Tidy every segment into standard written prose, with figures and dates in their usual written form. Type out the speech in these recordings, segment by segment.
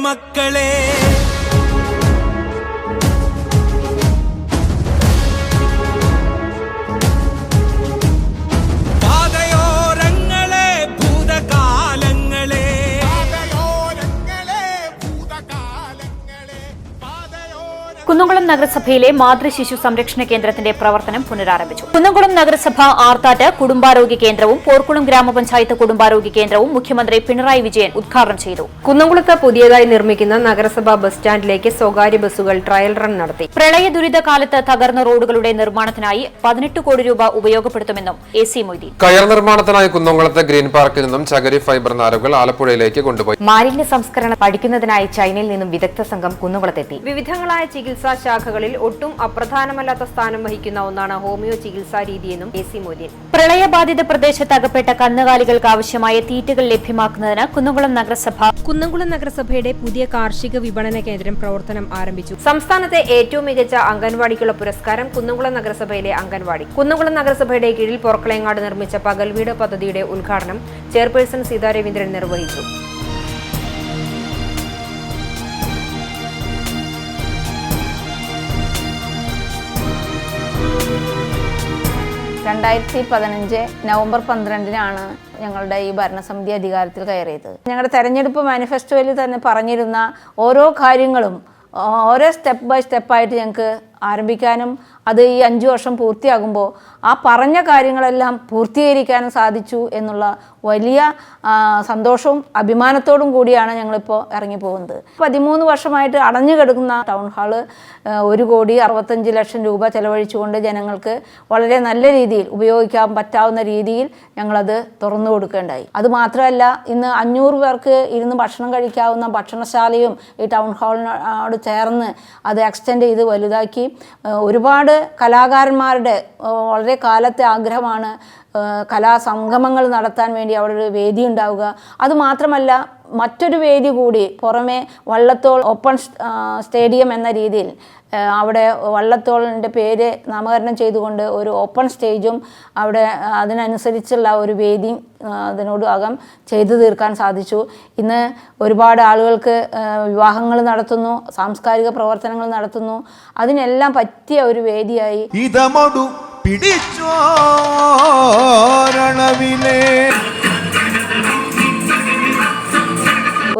മക്കളെ. കുന്നംകുളം നഗരസഭയിലെ മാതൃശിശു സംരക്ഷണ കേന്ദ്രത്തിന്റെ പ്രവർത്തനം പുനരാരംഭിച്ചു. കുന്നംകുളം നഗരസഭ ആർത്താറ്റ് കുടുംബാരോഗ്യ കേന്ദ്രവും പോർക്കുളം ഗ്രാമപഞ്ചായത്ത് കുടുംബാരോഗ്യ കേന്ദ്രവും മുഖ്യമന്ത്രി പിണറായി വിജയൻ ഉദ്ഘാടനം ചെയ്തു. കുന്നംകുളത്ത് പുതിയതായി നിർമ്മിക്കുന്ന നഗരസഭാ ബസ് സ്റ്റാൻഡിലേക്ക് സ്വകാര്യ ബസ്സുകൾ ട്രയൽ റൺ നടത്തി. പ്രളയ ദുരിതകാലത്ത് തകർന്ന റോഡുകളുടെ നിർമ്മാണത്തിനായി 18 കോടി രൂപ ഉപയോഗപ്പെടുത്തുമെന്നും AC മൊയ്തീൻ. കയർ നിർമ്മാണത്തിനായി കുന്നംകുളത്തെ ഗ്രീൻ പാർക്കിൽ നിന്നും ചകിരി ഫൈബർ നാരുകൾ ആലപ്പുഴയിലേക്ക് കൊണ്ടുപോയി. മാലിന്യ സംസ്കരണം പഠിക്കുന്നതിനായി ചൈനയിൽ നിന്നും വിദഗ്ധ സംഘം കുന്നംകുളത്തെത്തി. വിവിധങ്ങളായ ചികിത്സാ ശാഖകളിൽ ഒട്ടും അപ്രധാനമല്ലാത്ത സ്ഥാനം വഹിക്കുന്ന ഒന്നാണ് ഹോമിയോ ചികിത്സാ രീതിയെന്നും AC മൊയ്തീൻ. പ്രളയബാധിത പ്രദേശത്ത് അകപ്പെട്ട കന്നുകാലികൾക്ക് ആവശ്യമായ തീറ്റകൾ ലഭ്യമാക്കുന്നതിന് കുന്നംകുളം നഗരസഭയുടെ പുതിയ കാർഷിക വിപണന കേന്ദ്രം പ്രവർത്തനം ആരംഭിച്ചു. സംസ്ഥാനത്തെ ഏറ്റവും മികച്ച അംഗൻവാടിക്കുള്ള പുരസ്കാരം കുന്നംകുളം നഗരസഭയിലെ അംഗൻവാടി. കുന്നംകുളം നഗരസഭയുടെ കീഴിൽ പൊറക്കളയങ്ങാട് നിർമ്മിച്ച പകൽവീട് പദ്ധതിയുടെ ഉദ്ഘാടനം ചെയർപേഴ്സൺ സീതാ രവീന്ദ്രൻ നിർവഹിച്ചു. നവംബർ 12-നാണ് ഞങ്ങളുടെ ഈ ഭരണസമിതി അധികാരത്തിൽ കയറിയത്. ഞങ്ങളുടെ തെരഞ്ഞെടുപ്പ് മാനിഫെസ്റ്റോയിൽ തന്നെ പറഞ്ഞിരുന്ന ഓരോ കാര്യങ്ങളും ഓരോ സ്റ്റെപ്പ് ബൈ സ്റ്റെപ്പായിട്ട് ഞങ്ങൾക്ക് ആരംഭിക്കാനും അത് ഈ 5 വർഷം പൂർത്തിയാകുമ്പോൾ ആ പറഞ്ഞ കാര്യങ്ങളെല്ലാം പൂർത്തീകരിക്കാനും സാധിച്ചു എന്നുള്ള വലിയ സന്തോഷവും അഭിമാനത്തോടും കൂടിയാണ് ഞങ്ങളിപ്പോൾ ഇറങ്ങിപ്പോകുന്നത്. 13 വർഷമായിട്ട് അടഞ്ഞു കിടക്കുന്ന ടൗൺ ഹാള് 1,65,00,000 രൂപ ചെലവഴിച്ചുകൊണ്ട് ജനങ്ങൾക്ക് വളരെ നല്ല രീതിയിൽ ഉപയോഗിക്കാൻ പറ്റാവുന്ന രീതിയിൽ ഞങ്ങളത് തുറന്നു കൊടുക്കുകയുണ്ടായി. അതുമാത്രമല്ല, ഇന്ന് 500 പേർക്ക് ഇരുന്ന് ഭക്ഷണം കഴിക്കാവുന്ന ഭക്ഷണശാലയും ഈ ടൗൺ ഹാളിനോട് ചേർന്ന് അത് എക്സ്റ്റെൻഡ് ചെയ്ത് വലുതാക്കി. ഒരുപാട് കലാകാരന്മാരുടെ വളരെ കാലത്തെ ആഗ്രഹമാണ് കലാസംഗമങ്ങൾ നടത്താൻ വേണ്ടി അവിടെ ഒരു വേദി ഉണ്ടാവുക. അതുമാത്രമല്ല, മറ്റൊരു വേദി കൂടി പുറമെ വള്ളത്തോൾ ഓപ്പൺ സ്റ്റേഡിയം എന്ന രീതിയിൽ അവിടെ വള്ളത്തോളിൻ്റെ പേര് നാമകരണം ചെയ്തുകൊണ്ട് ഒരു ഓപ്പൺ സ്റ്റേജും അവിടെ അതിനനുസരിച്ചുള്ള ഒരു വേദി അതിനോടകം ചെയ്തു തീർക്കാൻ സാധിച്ചു. ഇന്ന് ഒരുപാട് ആളുകൾക്ക് വിവാഹങ്ങൾ നടത്തുന്നു, സാംസ്കാരിക പ്രവർത്തനങ്ങൾ നടത്തുന്നു. അതിനെല്ലാം പറ്റിയ ഒരു വേദിയായി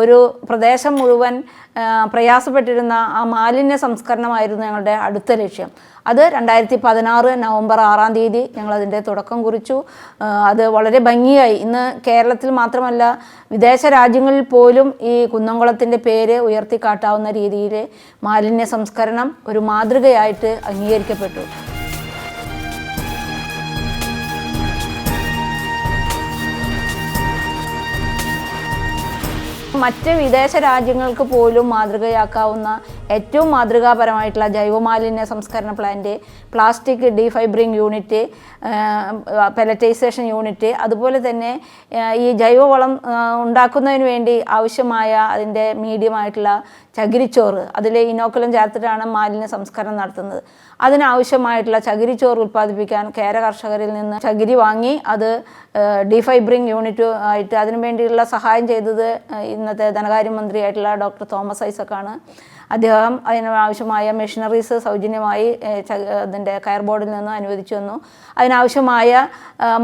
ഒരു പ്രദേശം മുഴുവൻ പ്രയാസപ്പെട്ടിരുന്ന ആ മാലിന്യ സംസ്കരണമായിരുന്നു ഞങ്ങളുടെ അടുത്ത ലക്ഷ്യം. അത് 2016 നവംബർ 6-ാം തീയതി ഞങ്ങളതിൻ്റെ തുടക്കം കുറിച്ചു. അത് വളരെ ഭംഗിയായി ഇന്ന് കേരളത്തിൽ മാത്രമല്ല വിദേശ രാജ്യങ്ങളിൽ പോലും ഈ കുന്നംകുളത്തിൻ്റെ പേര് ഉയർത്തിക്കാട്ടാവുന്ന രീതിയിൽ മാലിന്യ സംസ്കരണം ഒരു മാതൃകയായിട്ട് അംഗീകരിക്കപ്പെട്ടു. മറ്റ് വിദേശ രാജ്യങ്ങൾക്ക് പോലും മാതൃകയാക്കാവുന്ന ഏറ്റവും മാതൃകാപരമായിട്ടുള്ള ജൈവമാലിന്യ സംസ്കരണ പ്ലാന്റ്, പ്ലാസ്റ്റിക് ഡീഫൈബ്രിങ് യൂണിറ്റ്, പെലറ്റൈസേഷൻ യൂണിറ്റ്, അതുപോലെ തന്നെ ഈ ജൈവവളം ഉണ്ടാക്കുന്നതിന് വേണ്ടി ആവശ്യമായ അതിൻ്റെ മീഡിയമായിട്ടുള്ള ചകിരിച്ചോറ്, അതിൽ ഇനോക്കുലം ചേർത്തിട്ടാണ് മാലിന്യ സംസ്കരണം നടത്തുന്നത്. അതിനാവശ്യമായിട്ടുള്ള ചകിരിച്ചോറ് ഉൽപ്പാദിപ്പിക്കാൻ കേര കർഷകരിൽ നിന്ന് ചകിരി വാങ്ങി അത് ഡീഫൈബ്രിങ് യൂണിറ്റ് ആയിട്ട് അതിനു വേണ്ടിയുള്ള സഹായം ചെയ്തത് ഇന്നത്തെ ധനകാര്യമന്ത്രിയായിട്ടുള്ള ഡോക്ടർ തോമസ് ഐസക്കാണ്. അദ്ദേഹം അതിനാവശ്യമായ മെഷീനറീസ് സൗജന്യമായി അതിൻ്റെ കയർ ബോർഡിൽ നിന്ന് അനുവദിച്ചു തന്നു. അതിനാവശ്യമായ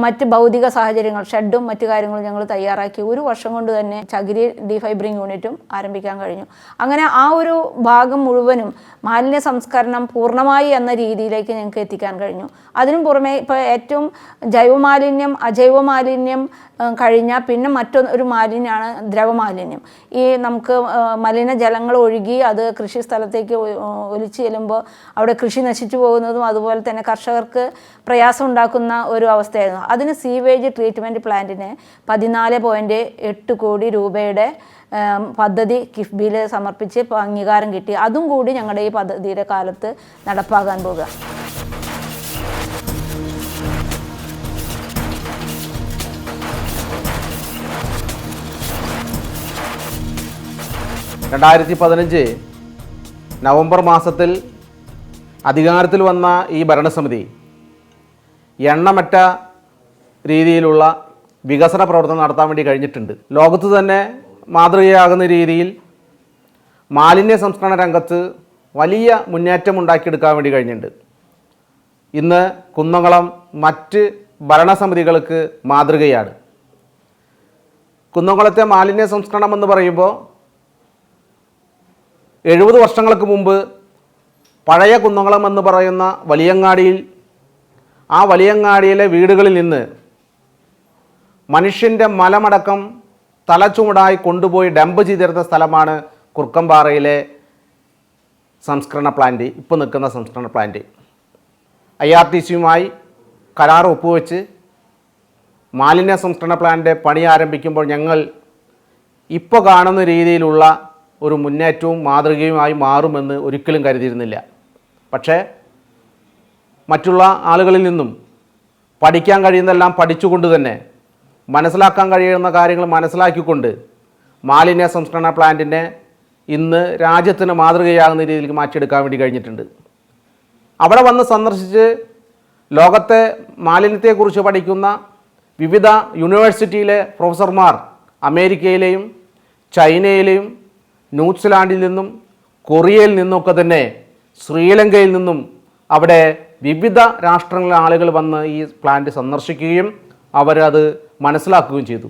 മറ്റ് ഭൗതിക സാഹചര്യങ്ങൾ, ഷെഡും മറ്റു കാര്യങ്ങളും ഞങ്ങൾ തയ്യാറാക്കി. 1 വർഷം കൊണ്ട് തന്നെ ചകിരി ഡീഫൈബ്രിങ് യൂണിറ്റും ആരംഭിക്കാൻ കഴിഞ്ഞു. അങ്ങനെ ആ ഒരു ഭാഗം മുഴുവനും മാലിന്യ സംസ്കരണം പൂർണ്ണമായി എന്ന രീതിയിലേക്ക് ഞങ്ങൾക്ക് എത്തിക്കാൻ കഴിഞ്ഞു. അതിനും പുറമെ ഇപ്പോൾ ഏറ്റവും ജൈവമാലിന്യം അജൈവമാലിന്യം കഴിഞ്ഞാൽ പിന്നെ മറ്റൊരു മാലിന്യമാണ് ദ്രവമാലിന്യം. ഈ നമുക്ക് മലിനജലങ്ങൾ ഒഴുകി അത് കൃഷി സ്ഥലത്തേക്ക് ഒലിച്ചു ചെല്ലുമ്പോൾ അവിടെ കൃഷി നശിച്ചു പോകുന്നതും അതുപോലെ തന്നെ കർഷകർക്ക് പ്രയാസം ഉണ്ടാക്കുന്ന ഒരു അവസ്ഥയായിരുന്നു. അതിന് സീവേജ് ട്രീറ്റ്മെൻറ്റ് പ്ലാന്റിന് 14.8 കോടി രൂപയുടെ പദ്ധതി കിഫ്ബിയിൽ സമർപ്പിച്ച് അംഗീകാരം കിട്ടി. അതും കൂടി ഞങ്ങളുടെ ഈ പദ്ധതിയുടെ കാലത്ത് നടപ്പാകാൻ പോകുക. നവംബർ മാസത്തിൽ അധികാരത്തിൽ വന്ന ഈ ഭരണസമിതി എണ്ണമറ്റ രീതിയിലുള്ള വികസന പ്രവർത്തനം നടത്താൻ വേണ്ടി കഴിഞ്ഞിട്ടുണ്ട്. ലോകത്ത് തന്നെ മാതൃകയാകുന്ന രീതിയിൽ മാലിന്യ സംസ്കരണ രംഗത്ത് വലിയ മുന്നേറ്റം ഉണ്ടാക്കിയെടുക്കാൻ വേണ്ടി കഴിഞ്ഞിട്ടുണ്ട്. ഇന്ന് കുന്നംകുളം മറ്റ് ഭരണസമിതികൾക്ക് മാതൃകയാണ്. കുന്നംകുളത്തെ മാലിന്യ സംസ്കരണം എന്ന് പറയുമ്പോൾ 70 വർഷങ്ങൾക്ക് മുമ്പ് പഴയ കുന്നംകുളം എന്ന് പറയുന്ന വലിയങ്ങാടിയിൽ, ആ വലിയങ്ങാടിയിലെ വീടുകളിൽ നിന്ന് മനുഷ്യൻ്റെ മലമടക്കം തലച്ചുമടായി കൊണ്ടുപോയി ഡംപ് ചെയ്തിരുന്ന സ്ഥലമാണ് കുറുക്കമ്പാറയിലെ സംസ്കരണ പ്ലാന്റ്, ഇപ്പോൾ നിൽക്കുന്ന സംസ്കരണ പ്ലാന്റ്. IRTCയുമായി കരാർ ഒപ്പുവെച്ച് മാലിന്യ സംസ്കരണ പ്ലാന്റ് പണി ആരംഭിക്കുമ്പോൾ ഞങ്ങൾ ഇപ്പോൾ കാണുന്ന രീതിയിലുള്ള ഒരു മുന്നേറ്റവും മാതൃകയുമായി മാറുമെന്ന് ഒരിക്കലും കരുതിയിരുന്നില്ല. പക്ഷേ മറ്റുള്ള ആളുകളിൽ നിന്നും പഠിക്കാൻ കഴിയുന്നതെല്ലാം പഠിച്ചുകൊണ്ട് തന്നെ മനസ്സിലാക്കാൻ കഴിയുന്ന കാര്യങ്ങൾ മനസ്സിലാക്കിക്കൊണ്ട് മാലിന്യ സംസ്കരണ പ്ലാന്റിനെ ഇന്ന് രാജ്യത്തിന് മാതൃകയാകുന്ന രീതിയിലേക്ക് മാറ്റിയെടുക്കാൻ വേണ്ടി കഴിഞ്ഞിട്ടുണ്ട്. അവിടെ വന്ന് സന്ദർശിച്ച് ലോകത്തെ മാലിന്യത്തെക്കുറിച്ച് പഠിക്കുന്ന വിവിധ യൂണിവേഴ്സിറ്റിയിലെ പ്രൊഫസർമാർ അമേരിക്കയിലെയും ചൈനയിലെയും ന്യൂസിലാൻഡിൽ നിന്നും കൊറിയയിൽ നിന്നൊക്കെ തന്നെ ശ്രീലങ്കയിൽ നിന്നും അവിടെ വിവിധ രാഷ്ട്രങ്ങളിലെ ആളുകൾ വന്ന് ഈ പ്ലാന്റ് സന്ദർശിക്കുകയും അവരത് മനസ്സിലാക്കുകയും ചെയ്തു.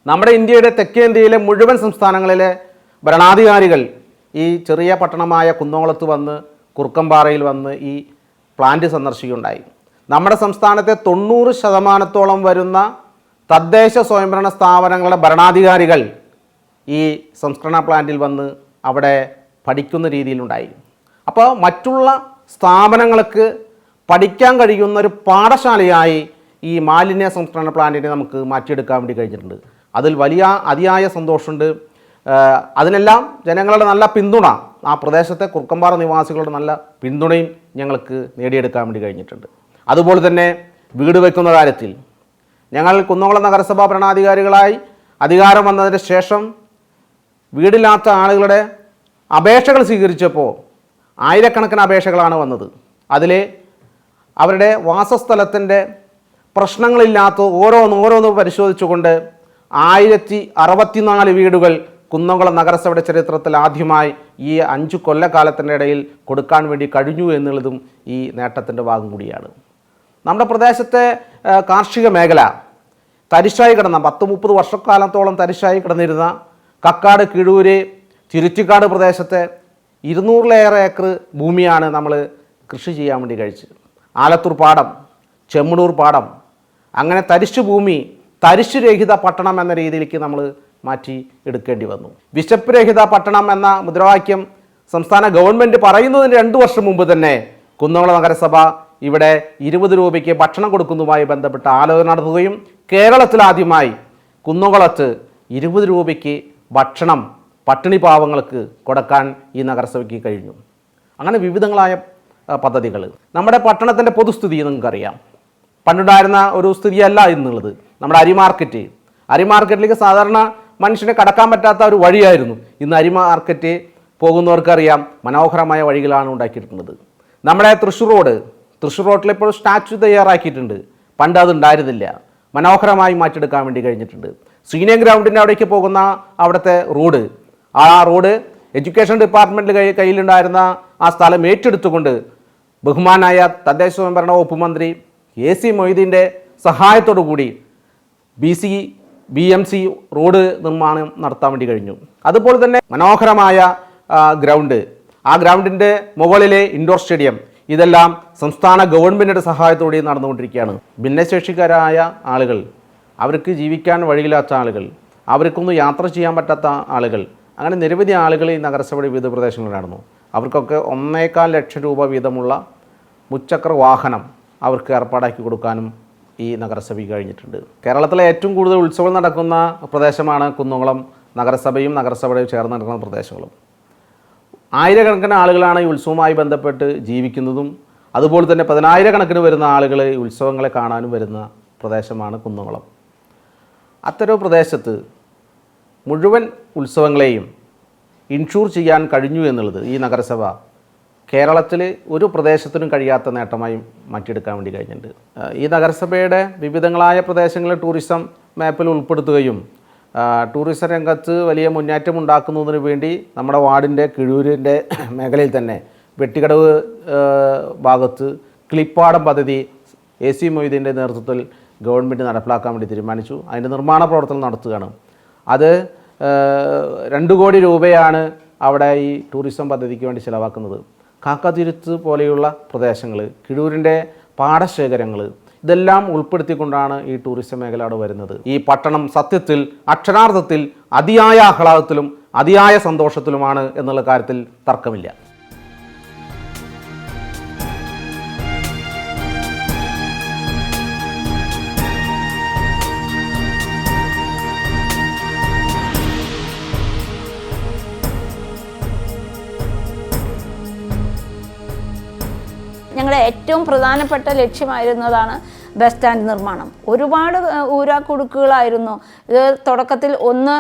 നമ്മുടെ ഇന്ത്യയുടെ തെക്കേ ഇന്ത്യയിലെ മുഴുവൻ സംസ്ഥാനങ്ങളിലെ ഭരണാധികാരികൾ ഈ ചെറിയ പട്ടണമായ കുന്നംകുളത്ത് വന്ന് കുറുക്കമ്പാറയിൽ വന്ന് ഈ പ്ലാന്റ് സന്ദർശിക്കുകയുണ്ടായി. നമ്മുടെ സംസ്ഥാനത്തെ 90% വരുന്ന തദ്ദേശ സ്വയംഭരണ സ്ഥാപനങ്ങളുടെ ഭരണാധികാരികൾ ഈ സംസ്കരണ പ്ലാന്റിൽ വന്ന് അവിടെ പഠിക്കുന്ന രീതിയിലുണ്ടായി. അപ്പോൾ മറ്റുള്ള സ്ഥാപനങ്ങൾക്ക് പഠിക്കാൻ കഴിയുന്ന ഒരു പാഠശാലയായി ഈ മാലിന്യ സംസ്കരണ പ്ലാന്റിനെ നമുക്ക് മാറ്റിയെടുക്കാൻ വേണ്ടി കഴിഞ്ഞിട്ടുണ്ട്. അതിൽ വലിയ അതിയായ സന്തോഷമുണ്ട്. അതിനെല്ലാം ജനങ്ങളുടെ നല്ല പിന്തുണ, ആ പ്രദേശത്തെ കുറുക്കമ്പാറ നിവാസികളുടെ നല്ല പിന്തുണയും ഞങ്ങൾക്ക് നേടിയെടുക്കാൻ വേണ്ടി കഴിഞ്ഞിട്ടുണ്ട്. അതുപോലെ തന്നെ വീട് വയ്ക്കുന്ന കാര്യത്തിൽ ഞങ്ങൾ കുന്നംകുളം നഗരസഭാ ഭരണാധികാരികളായി അധികാരം വന്നതിന് ശേഷം വീടില്ലാത്ത ആളുകളുടെ അപേക്ഷകൾ സ്വീകരിച്ചപ്പോൾ ആയിരക്കണക്കിന് അപേക്ഷകളാണ് വന്നത്. അതിൽ അവരുടെ വാസസ്ഥലത്തിൻ്റെ പ്രശ്നങ്ങളില്ലാത്ത ഓരോന്ന് പരിശോധിച്ചുകൊണ്ട് 1064 വീടുകൾ കുന്നംകുളം നഗരസഭയുടെ ചരിത്രത്തിൽ ആദ്യമായി ഈ 5 കൊല്ലക്കാലത്തിൻ്റെ ഇടയിൽ കൊടുക്കാൻ വേണ്ടി കഴിഞ്ഞു എന്നുള്ളതും ഈ നേട്ടത്തിൻ്റെ ഭാഗം കൂടിയാണ്. നമ്മുടെ പ്രദേശത്തെ കാർഷിക മേഖല തരിശായി കിടന്ന 10-30 വർഷക്കാലത്തോളം തരിശായി കിടന്നിരുന്ന കക്കാട്, കിഴൂര്, തിരുത്തിക്കാട് പ്രദേശത്തെ 200-ലേറെ ഏക്കർ ഭൂമിയാണ് നമ്മൾ കൃഷി ചെയ്യാൻ വേണ്ടി കഴിച്ചത്. ആലത്തൂർ പാടം, ചെമ്മണൂർ പാടം, അങ്ങനെ തരിശു ഭൂമി തരിശു രഹിത പട്ടണം എന്ന രീതിയിലേക്ക് നമ്മൾ മാറ്റി എടുക്കേണ്ടി വന്നു. വിശപ്പ് രഹിത പട്ടണം എന്ന മുദ്രാവാക്യം സംസ്ഥാന ഗവൺമെൻറ് പറയുന്നതിന് 2 വർഷം മുമ്പ് തന്നെ കുന്നംകുളം നഗരസഭ ഇവിടെ 20 രൂപയ്ക്ക് ഭക്ഷണം കൊടുക്കുന്നതുമായി ബന്ധപ്പെട്ട് ആലോചന നടത്തുകയും കേരളത്തിലാദ്യമായി കുന്നംകുളത്ത് 20 രൂപയ്ക്ക് ഭക്ഷണം പട്ടിണി പാവങ്ങൾക്ക് കൊടുക്കാൻ ഈ നഗരസഭയ്ക്ക് കഴിഞ്ഞു. അങ്ങനെ വിവിധങ്ങളായ പദ്ധതികൾ. നമ്മുടെ പട്ടണത്തിൻ്റെ പൊതുസ്ഥിതി നിങ്ങൾക്കറിയാം, പണ്ടുണ്ടായിരുന്ന ഒരു സ്ഥിതിയല്ല എന്നുള്ളത്. നമ്മുടെ അരി മാർക്കറ്റിലേക്ക് സാധാരണ മനുഷ്യനെ കടക്കാൻ പറ്റാത്ത ഒരു വഴിയായിരുന്നു. ഇന്ന് അരി മാർക്കറ്റ് പോകുന്നവർക്കറിയാം, മനോഹരമായ വഴികളാണ് ഉണ്ടാക്കിയിട്ടുള്ളത്. നമ്മുടെ തൃശ്ശൂർ റോഡിൽ ഇപ്പോൾ സ്റ്റാച്യു തയ്യാറാക്കിയിട്ടുണ്ട്. പണ്ട് അത് ഉണ്ടായിരുന്നില്ല. മനോഹരമായി മാറ്റിയെടുക്കാൻ വേണ്ടി കഴിഞ്ഞിട്ടുണ്ട്. സീനിയർ ഗ്രൗണ്ടിൻ്റെ അവിടേക്ക് പോകുന്ന അവിടുത്തെ റോഡ്, ആ റോഡ് എഡ്യൂക്കേഷൻ ഡിപ്പാർട്ട്മെൻറ്റിൽ കയ്യിലുണ്ടായിരുന്ന ആ സ്ഥലം ഏറ്റെടുത്തുകൊണ്ട് ബഹുമാനായ തദ്ദേശ സ്വയംഭരണ വകുപ്പ് മന്ത്രി AC മൊയ്തീൻ്റെ സഹായത്തോടു കൂടി BMC റോഡ് നിർമ്മാണം നടത്താൻ വേണ്ടി കഴിഞ്ഞു. അതുപോലെ തന്നെ മനോഹരമായ ഗ്രൗണ്ട്, ആ ഗ്രൗണ്ടിൻ്റെ മുകളിലെ ഇൻഡോർ സ്റ്റേഡിയം, ഇതെല്ലാം സംസ്ഥാന ഗവൺമെൻറ്റിൻ്റെ സഹായത്തോടെ നടന്നുകൊണ്ടിരിക്കുകയാണ്. ഭിന്നശേഷിക്കാരായ ആളുകൾ, അവർക്ക് ജീവിക്കാൻ വഴിയില്ലാത്ത ആളുകൾ, അവർക്കൊന്നും യാത്ര ചെയ്യാൻ പറ്റാത്ത ആളുകൾ, അങ്ങനെ നിരവധി ആളുകൾ ഈ നഗരസഭയുടെ വിവിധ പ്രദേശങ്ങളിൽ നടന്നു. അവർക്കൊക്കെ 1.25 ലക്ഷം രൂപ വീതമുള്ള മുച്ചക്ര വാഹനം അവർക്ക് ഏർപ്പാടാക്കി കൊടുക്കാനും ഈ നഗരസഭയ്ക്ക് കഴിഞ്ഞിട്ടുണ്ട്. കേരളത്തിലെ ഏറ്റവും കൂടുതൽ ഉത്സവം നടക്കുന്ന പ്രദേശമാണ് കുന്നംകുളം നഗരസഭയും നഗരസഭയും ചേർന്ന് നടക്കുന്ന പ്രദേശങ്ങളും. ആയിരക്കണക്കിന് ആളുകളാണ് ഈ ഉത്സവവുമായി ബന്ധപ്പെട്ട് ജീവിക്കുന്നതും അതുപോലെ തന്നെ 10,000-കണക്കിന് വരുന്ന ആളുകൾ ഈ ഉത്സവങ്ങളെ കാണാനും വരുന്ന പ്രദേശമാണ് കുന്നംകുളം. അത്തരം പ്രദേശത്ത് മുഴുവൻ ഉത്സവങ്ങളെയും ഇൻഷൂർ ചെയ്യാൻ കഴിഞ്ഞു എന്നുള്ളത് ഈ നഗരസഭ കേരളത്തിൽ ഒരു പ്രദേശത്തിനും കഴിയാത്ത നേട്ടമായി മാറ്റിയെടുക്കാൻ വേണ്ടി കഴിഞ്ഞിട്ടുണ്ട്. ഈ നഗരസഭയുടെ വിവിധങ്ങളായ പ്രദേശങ്ങളെ ടൂറിസം മാപ്പിൽ ഉൾപ്പെടുത്തുകയും ടൂറിസം രംഗത്ത് വലിയ മുന്നേറ്റം ഉണ്ടാക്കുന്നതിന് വേണ്ടി നമ്മുടെ വാർഡിൻ്റെ കിഴൂരിൻ്റെ മേഖലയിൽ തന്നെ വെട്ടിക്കടവ് ഭാഗത്ത് കിളിപ്പാടം പദ്ധതി AC മൊയ്തീൻ്റെ നേതൃത്വത്തിൽ ഗവൺമെൻറ് നടപ്പിലാക്കാൻ വേണ്ടി തീരുമാനിച്ചു. അതിൻ്റെ നിർമ്മാണ പ്രവർത്തനം നടത്തുകയാണ്. അത് 2 കോടി രൂപയാണ് അവിടെ ഈ ടൂറിസം പദ്ധതിക്ക് വേണ്ടി ചിലവാക്കുന്നത്. കാക്കതിരുത്ത് പോലെയുള്ള പ്രദേശങ്ങൾ, കിഴൂരിൻ്റെ പാടശേഖരങ്ങൾ, ഇതെല്ലാം ഉൾപ്പെടുത്തിക്കൊണ്ടാണ് ഈ ടൂറിസം മേഖല അവിടെ വരുന്നത്. ഈ പട്ടണം സത്യത്തിൽ അക്ഷരാർത്ഥത്തിൽ അതിയായ ആഹ്ലാദത്തിലും അതിയായ സന്തോഷത്തിലുമാണ് എന്നുള്ള കാര്യത്തിൽ തർക്കമില്ല. ഞങ്ങളുടെ ഏറ്റവും പ്രധാനപ്പെട്ട ലക്ഷ്യമായിരുന്നതാണ് ബസ് സ്റ്റാൻഡ് നിർമ്മാണം. ഒരുപാട് ഊരാക്കുടുക്കുകളായിരുന്നു. ഇത് തുടക്കത്തിൽ ഒന്ന്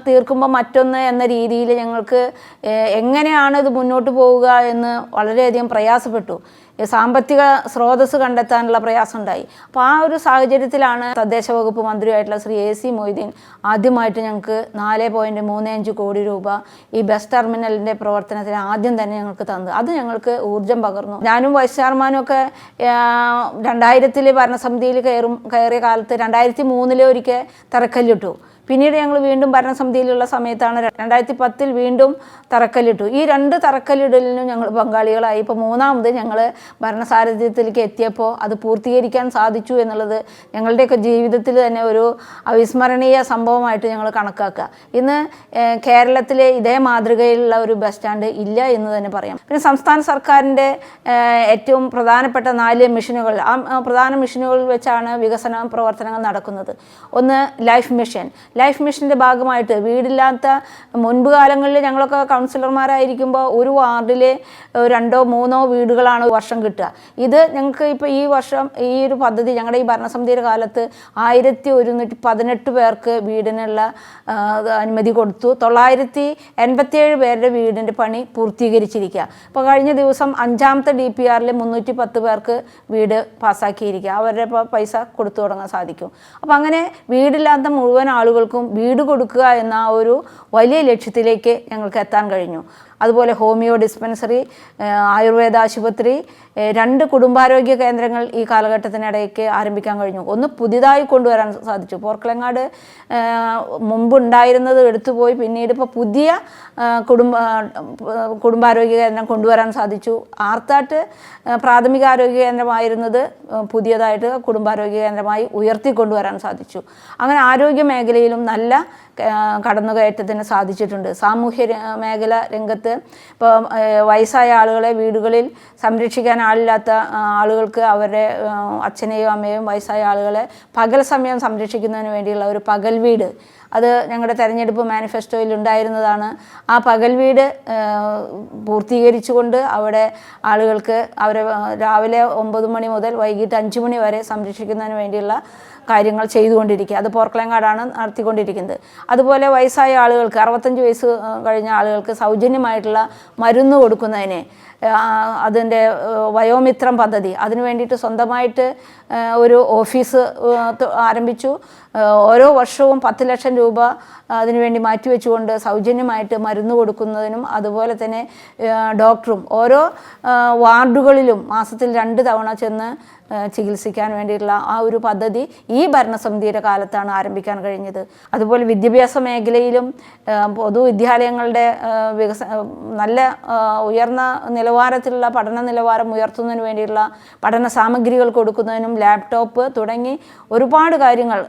തീർക്കുമ്പോൾ മറ്റൊന്ന് എന്ന രീതിയിൽ ഞങ്ങൾക്ക് എങ്ങനെയാണ് ഇത് മുന്നോട്ട് പോവുക എന്ന് വളരെയധികം പ്രയാസപ്പെട്ടു. സാമ്പത്തിക സ്രോതസ്സ് കണ്ടെത്താനുള്ള പ്രയാസം ഉണ്ടായി. അപ്പോൾ ആ ഒരു സാഹചര്യത്തിലാണ് തദ്ദേശ വകുപ്പ് മന്ത്രിയായിട്ടുള്ള ശ്രീ AC മൊയ്തീൻ ആദ്യമായിട്ട് ഞങ്ങൾക്ക് 4.35 കോടി രൂപ ഈ ബസ് ടെർമിനലിൻ്റെ പ്രവർത്തനത്തിന് ആദ്യം തന്നെ ഞങ്ങൾക്ക് തന്നത്. അത് ഞങ്ങൾക്ക് ഊർജം പകർന്നു. ഞാനും വൈസ് ചെയർമാനും ഒക്കെ 2000 ഭരണസമിതിയിൽ കയറിയ കാലത്ത് 2003 ഒരിക്കൽ തറക്കല്ലിട്ടു. പിന്നീട് ഞങ്ങൾ വീണ്ടും ഭരണസമിതിയിലുള്ള സമയത്താണ് 2010 വീണ്ടും തറക്കല്ലിട്ടു. ഈ 2 തറക്കല്ലിടലിനും ഞങ്ങൾ പങ്കാളികളായി. ഇപ്പോൾ 3ാമത് ഞങ്ങൾ ഭരണസാരഥ്യത്തിലേക്ക് എത്തിയപ്പോൾ അത് പൂർത്തീകരിക്കാൻ സാധിച്ചു എന്നുള്ളത് ഞങ്ങളുടെയൊക്കെ ജീവിതത്തിൽ തന്നെ ഒരു അവിസ്മരണീയ സംഭവമായിട്ട് ഞങ്ങൾ കണക്കാക്കുക. ഇന്ന് കേരളത്തിലെ ഇതേ മാതൃകയിലുള്ള ഒരു ബസ് സ്റ്റാൻഡ് ഇല്ല എന്ന് തന്നെ പറയാം. പിന്നെ സംസ്ഥാന സർക്കാരിൻ്റെ ഏറ്റവും പ്രധാനപ്പെട്ട 4 മിഷനുകൾ, ആ പ്രധാന മിഷനുകളിൽ വെച്ചാണ് വികസന പ്രവർത്തനങ്ങൾ നടക്കുന്നത്. ഒന്ന് ലൈഫ് മിഷൻ്റെ ഭാഗമായിട്ട് വീടില്ലാത്ത മുൻപ് കാലങ്ങളിൽ ഞങ്ങളൊക്കെ കൗൺസിലർമാരായിരിക്കുമ്പോൾ ഒരു വാർഡിൽ 2 or 3 വീടുകളാണ് വർഷം കിട്ടുക. ഇത് ഞങ്ങൾക്ക് ഇപ്പോൾ ഈ വർഷം ഈ ഒരു പദ്ധതി ഞങ്ങളുടെ ഈ ഭരണസമിതിയുടെ കാലത്ത് 1118 പേർക്ക് വീടിനുള്ള അനുമതി കൊടുത്തു. 987 പേരുടെ വീടിൻ്റെ പണി പൂർത്തീകരിച്ചിരിക്കുക. ഇപ്പോൾ കഴിഞ്ഞ ദിവസം 5ാമത്തെ DPRൽ 310 പേർക്ക് വീട് പാസ്സാക്കിയിരിക്കുക. അവരുടെ പൈസ കൊടുത്തു തുടങ്ങാൻ സാധിക്കും. അപ്പോൾ അങ്ങനെ വീടില്ലാത്ത മുഴുവൻ ആളുകൾക്കും വീട് കൊടുക്കുക എന്ന ഒരു വലിയ ലക്ഷ്യത്തിലേക്ക് ഞങ്ങൾക്ക് എത്താൻ കഴിഞ്ഞു. അതുപോലെ ഹോമിയോ ഡിസ്പെൻസറി, ആയുർവേദ ആശുപത്രി, 2 കുടുംബാരോഗ്യ കേന്ദ്രങ്ങൾ ഈ കാലഘട്ടത്തിനിടയ്ക്ക് ആരംഭിക്കാൻ കഴിഞ്ഞു. ഒന്ന് പുതിയതായി കൊണ്ടുവരാൻ സാധിച്ചു. പോർക്കളങ്ങാട് മുമ്പുണ്ടായിരുന്നത് എടുത്തുപോയി പിന്നീട് ഇപ്പോൾ പുതിയ കുടുംബാരോഗ്യ കേന്ദ്രം കൊണ്ടുവരാൻ സാധിച്ചു. ആർത്താട്ട് പ്രാഥമിക ആരോഗ്യ കേന്ദ്രമായിരുന്നത് പുതിയതായിട്ട് കുടുംബാരോഗ്യ കേന്ദ്രമായി ഉയർത്തിക്കൊണ്ടുവരാൻ സാധിച്ചു. അങ്ങനെ ആരോഗ്യ മേഖലയിലും നല്ല കടന്നുകയറ്റത്തിന് സാധിച്ചിട്ടുണ്ട്. സാമൂഹ്യ മേഖല രംഗത്ത് ഇപ്പോൾ വയസ്സായ ആളുകളെ വീടുകളിൽ സംരക്ഷിക്കാൻ ആളില്ലാത്ത ആളുകൾക്ക് അവരുടെ അച്ഛനെയും അമ്മയും വയസ്സായ ആളുകളെ പകൽ സമയം സംരക്ഷിക്കുന്നതിന് വേണ്ടിയുള്ള ഒരു പകൽ വീട്, അത് ഞങ്ങളുടെ തെരഞ്ഞെടുപ്പ് മാനിഫെസ്റ്റോയിൽ ഉണ്ടായിരുന്നതാണ്. ആ പകൽ വീട് പൂർത്തീകരിച്ചുകൊണ്ട് അവിടെ ആളുകൾക്ക് അവരെ രാവിലെ 9 മണി മുതൽ വൈകിട്ട് 5 മണി വരെ സംരക്ഷിക്കുന്നതിന് വേണ്ടിയുള്ള കാര്യങ്ങൾ ചെയ്തുകൊണ്ടിരിക്കുക. അത് പോർക്കളങ്ങാടാണ് നടത്തിക്കൊണ്ടിരിക്കുന്നത്. അതുപോലെ വയസ്സായ ആളുകൾക്ക് 65 വയസ്സ് കഴിഞ്ഞ ആളുകൾക്ക് സൗജന്യമായിട്ടുള്ള മരുന്ന് കൊടുക്കുന്നതിന് അതിൻ്റെ വയോമിത്രം പദ്ധതി, അതിനു വേണ്ടിയിട്ട് സ്വന്തമായിട്ട് ഒരു ഓഫീസ് ആരംഭിച്ചു. ഓരോ വർഷവും 10 ലക്ഷം രൂപ അതിനുവേണ്ടി മാറ്റിവെച്ചുകൊണ്ട് സൗജന്യമായിട്ട് മരുന്ന് കൊടുക്കുന്നതിനും അതുപോലെ തന്നെ ഡോക്ടറും ഓരോ വാർഡുകളിലും മാസത്തിൽ 2 തവണ ചെന്ന് ചികിത്സിക്കാൻ വേണ്ടിയിട്ടുള്ള ആ ഒരു പദ്ധതി ഈ ഭരണസമിതിയുടെ കാലത്താണ് ആരംഭിക്കാൻ കഴിഞ്ഞത്. അതുപോലെ വിദ്യാഭ്യാസ മേഖലയിലും പൊതുവിദ്യാലയങ്ങളുടെ നല്ല ഉയർന്ന നിലവാരത്തിലുള്ള പഠന നിലവാരം ഉയർത്തുന്നതിന് വേണ്ടിയുള്ള പഠന സാമഗ്രികൾ കൊടുക്കുന്നതിനും ലാപ്ടോപ്പ് തുടങ്ങി ഒരുപാട് കാര്യങ്ങൾ,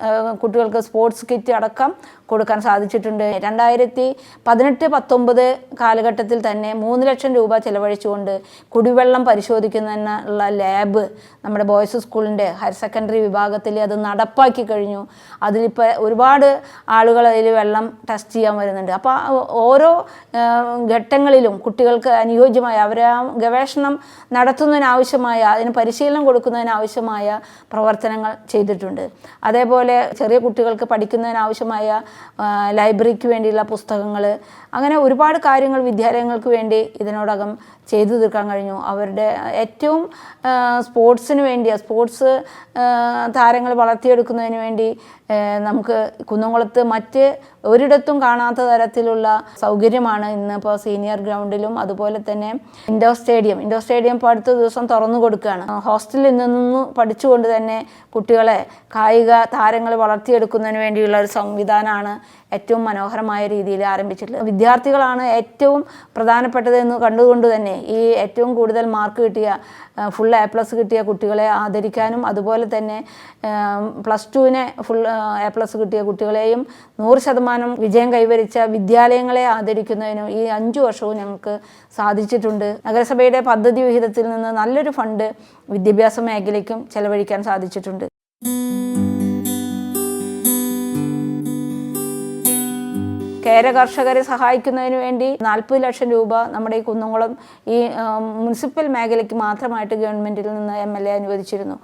കുട്ടികൾക്ക് സ്പോർട്സ് കിറ്റ് അടക്കം കൊടുക്കാൻ സാധിച്ചിട്ടുണ്ട്. 2018-19 കാലഘട്ടത്തിൽ തന്നെ 3 ലക്ഷം രൂപ ചെലവഴിച്ചുകൊണ്ട് കുടിവെള്ളം പരിശോധിക്കുന്നതിനുള്ള ലാബ് നമ്മുടെ ബോയ്സ് സ്കൂളിൻ്റെ ഹയർ സെക്കൻഡറി വിഭാഗത്തിൽ അത് നടപ്പാക്കി കഴിഞ്ഞു. അതിലിപ്പോൾ ഒരുപാട് ആളുകൾ അതിൽ വെള്ളം ടെസ്റ്റ് ചെയ്യാൻ വരുന്നുണ്ട്. അപ്പോൾ ഓരോ ഘട്ടങ്ങളിലും കുട്ടികൾക്ക് അനുയോജ്യമായ അവരെ ഗവേഷണം നടത്തുന്നതിനാവശ്യമായ അതിന് പരിശീലനം കൊടുക്കുന്നതിനാവശ്യമായ പ്രവർത്തനങ്ങൾ ചെയ്തിട്ടുണ്ട്. അതേപോലെ ചെറിയ കുട്ടികൾക്ക് പഠിക്കുന്നതിനാവശ്യമായ ലൈബ്രറിക്ക് വേണ്ടിയുള്ള പുസ്തകങ്ങൾ, അങ്ങനെ ഒരുപാട് കാര്യങ്ങൾ വിദ്യാലയങ്ങൾക്ക് വേണ്ടി ഇതിനോടകം ചെയ്തു തീർക്കാൻ കഴിഞ്ഞു. അവരുടെ ഏറ്റവും സ്പോർട്സിന് വേണ്ടി, സ്പോർട്സ് താരങ്ങൾ വളർത്തിയെടുക്കുന്നതിന് വേണ്ടി നമുക്ക് കുന്നംകുളത്ത് മറ്റ് ഒരിടത്തും കാണാത്ത തരത്തിലുള്ള സൗകര്യമാണ് ഇന്നിപ്പോൾ സീനിയർ ഗ്രൗണ്ടിലും അതുപോലെ തന്നെ ഇൻഡോർ സ്റ്റേഡിയം ഇപ്പോൾ അടുത്ത ദിവസം തുറന്നു കൊടുക്കുകയാണ്. ഹോസ്റ്റലിൽ നിന്ന് പഠിച്ചുകൊണ്ട് തന്നെ കുട്ടികളെ കായിക താരങ്ങൾ വളർത്തിയെടുക്കുന്നതിന് വേണ്ടിയുള്ള ഒരു സംവിധാനമാണ് ഏറ്റവും മനോഹരമായ രീതിയിൽ ആരംഭിച്ചിട്ടുള്ളത്. വിദ്യാർത്ഥികളാണ് ഏറ്റവും പ്രധാനപ്പെട്ടത് എന്ന് കണ്ടുകൊണ്ട് തന്നെ ഈ ഏറ്റവും കൂടുതൽ മാർക്ക് കിട്ടിയ ഫുൾ A+ കിട്ടിയ കുട്ടികളെ ആദരിക്കാനും അതുപോലെ തന്നെ +2 ഫുൾ A+ കിട്ടിയ കുട്ടികളെയും 100% വിജയം കൈവരിച്ച വിദ്യാലയങ്ങളെ ആദരിക്കുന്നതിനും ഈ 5 വർഷവും ഞങ്ങൾക്ക് സാധിച്ചിട്ടുണ്ട്. നഗരസഭയുടെ പദ്ധതി വിഹിതത്തിൽ നിന്ന് നല്ലൊരു ഫണ്ട് വിദ്യാഭ്യാസ മേഖലയ്ക്കും ചെലവഴിക്കാൻ സാധിച്ചിട്ടുണ്ട്. കേര കർഷകരെ സഹായിക്കുന്നതിന് വേണ്ടി 40 ലക്ഷം രൂപ നമ്മുടെ ഈ കുന്നംകുളം ഈ മുനിസിപ്പൽ മേഖലയ്ക്ക് മാത്രമായിട്ട് ഗവൺമെൻറ്റിൽ നിന്ന് MLA അനുവദിച്ചിരുന്നു.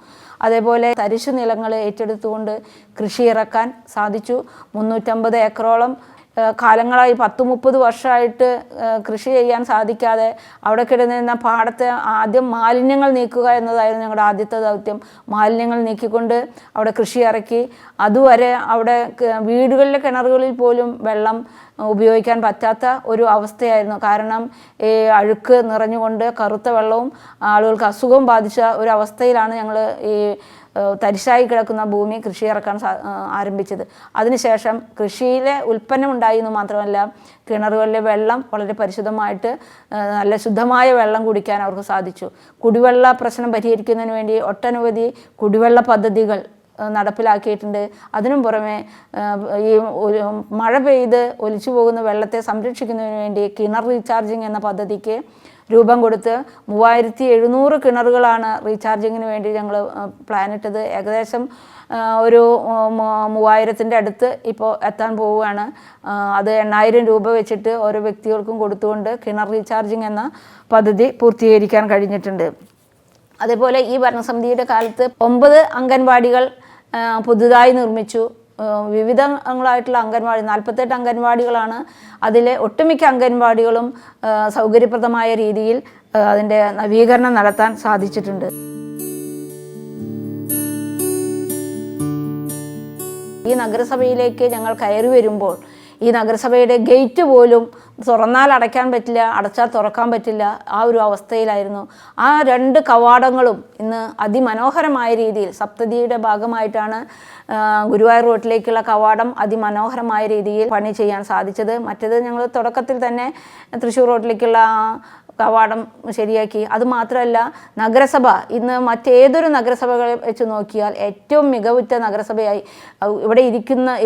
അതേപോലെ തരിശു നിലങ്ങൾ ഏറ്റെടുത്തുകൊണ്ട് കൃഷി ഇറക്കാൻ സാധിച്ചു. 350 ഏക്കറോളം കാലങ്ങളായി 10-30 വർഷമായിട്ട് കൃഷി ചെയ്യാൻ സാധിക്കാതെ അവിടെ കിടന്നിരുന്ന പാടത്തെ ആദ്യം മാലിന്യങ്ങൾ നീക്കുക എന്നതായിരുന്നു ഞങ്ങളുടെ ആദ്യത്തെ ദൗത്യം. മാലിന്യങ്ങൾ നീക്കിക്കൊണ്ട് അവിടെ കൃഷി ഇറക്കി. അതുവരെ അവിടെ വീടുകളിലെ കിണറുകളിൽ പോലും വെള്ളം ഉപയോഗിക്കാൻ പറ്റാത്ത ഒരു അവസ്ഥയായിരുന്നു. കാരണം ഈ അഴുക്ക് നിറഞ്ഞുകൊണ്ട് കറുത്ത വെള്ളവും ആളുകൾക്ക് അസുഖം ബാധിച്ച ഒരു അവസ്ഥയിലാണ് ഞങ്ങൾ ഈ തരിശായി കിടക്കുന്ന ഭൂമി കൃഷി ഇറക്കാൻ ആരംഭിച്ചത്. അതിനുശേഷം കൃഷിയിലെ ഉൽപ്പന്നം ഉണ്ടായി എന്ന് മാത്രമല്ല കിണറുകളിലെ വെള്ളം വളരെ പരിശുദ്ധമായിട്ട് നല്ല ശുദ്ധമായ വെള്ളം കുടിക്കാൻ അവർക്ക് സാധിച്ചു. കുടിവെള്ള പ്രശ്നം പരിഹരിക്കുന്നതിന് വേണ്ടി ഒട്ടനവധി കുടിവെള്ള പദ്ധതികൾ നടപ്പിലാക്കിയിട്ടുണ്ട്. അതിനും പുറമെ ഈ മഴ പെയ്ത് ഒലിച്ചു പോകുന്ന വെള്ളത്തെ സംരക്ഷിക്കുന്നതിന് വേണ്ടി കിണർ റീചാർജിങ് എന്ന പദ്ധതിക്ക് രൂപം കൊടുത്ത് 3700 കിണറുകളാണ് റീചാർജിങ്ങിന് വേണ്ടി ഞങ്ങൾ പ്ലാനിട്ടത്. ഏകദേശം ഒരു 3000-ൻ്റെ അടുത്ത് ഇപ്പോൾ എത്താൻ പോവുകയാണ്. അത് 8000 രൂപ വെച്ചിട്ട് ഓരോ വ്യക്തികൾക്കും കൊടുത്തുകൊണ്ട് കിണർ റീചാർജിങ് എന്ന പദ്ധതി പൂർത്തീകരിക്കാൻ കഴിഞ്ഞിട്ടുണ്ട്. അതേപോലെ ഈ ഭരണസമിതിയുടെ കാലത്ത് 9 അംഗൻവാടികൾ പുതുതായി നിർമ്മിച്ചു. വിവിധങ്ങളായിട്ടുള്ള അംഗൻവാടി 48 അംഗൻവാടികളാണ്. അതിലെ ഒട്ടുമിക്ക അംഗൻവാടികളും സൗകര്യപ്രദമായ രീതിയിൽ അതിൻ്റെ നവീകരണം നടത്താൻ സാധിച്ചിട്ടുണ്ട്. ഈ നഗരസഭയിലേക്ക് ഞങ്ങൾ കയറി വരുമ്പോൾ ഈ നഗരസഭയുടെ ഗേറ്റ് പോലും തുറന്നാൽ അടയ്ക്കാൻ പറ്റില്ല, അടച്ചാൽ തുറക്കാൻ പറ്റില്ല, ആ ഒരു അവസ്ഥയിലായിരുന്നു. ആ 2 കവാടങ്ങളും ഇന്ന് അതിമനോഹരമായ രീതിയിൽ സപ്തതിയുടെ ഭാഗമായിട്ടാണ് ഗുരുവായൂർ റോട്ടിലേക്കുള്ള കവാടം അതിമനോഹരമായ രീതിയിൽ പണി ചെയ്യാൻ സാധിച്ചത്. മറ്റേത് ഞങ്ങൾ തുടക്കത്തിൽ തന്നെ തൃശ്ശൂർ റോട്ടിലേക്കുള്ള കവാടം ശരിയാക്കി. അതുമാത്രമല്ല നഗരസഭ ഇന്ന് മറ്റേതൊരു നഗരസഭകളെ വെച്ച് നോക്കിയാൽ ഏറ്റവും മികവുറ്റ നഗരസഭയായി ഇവിടെ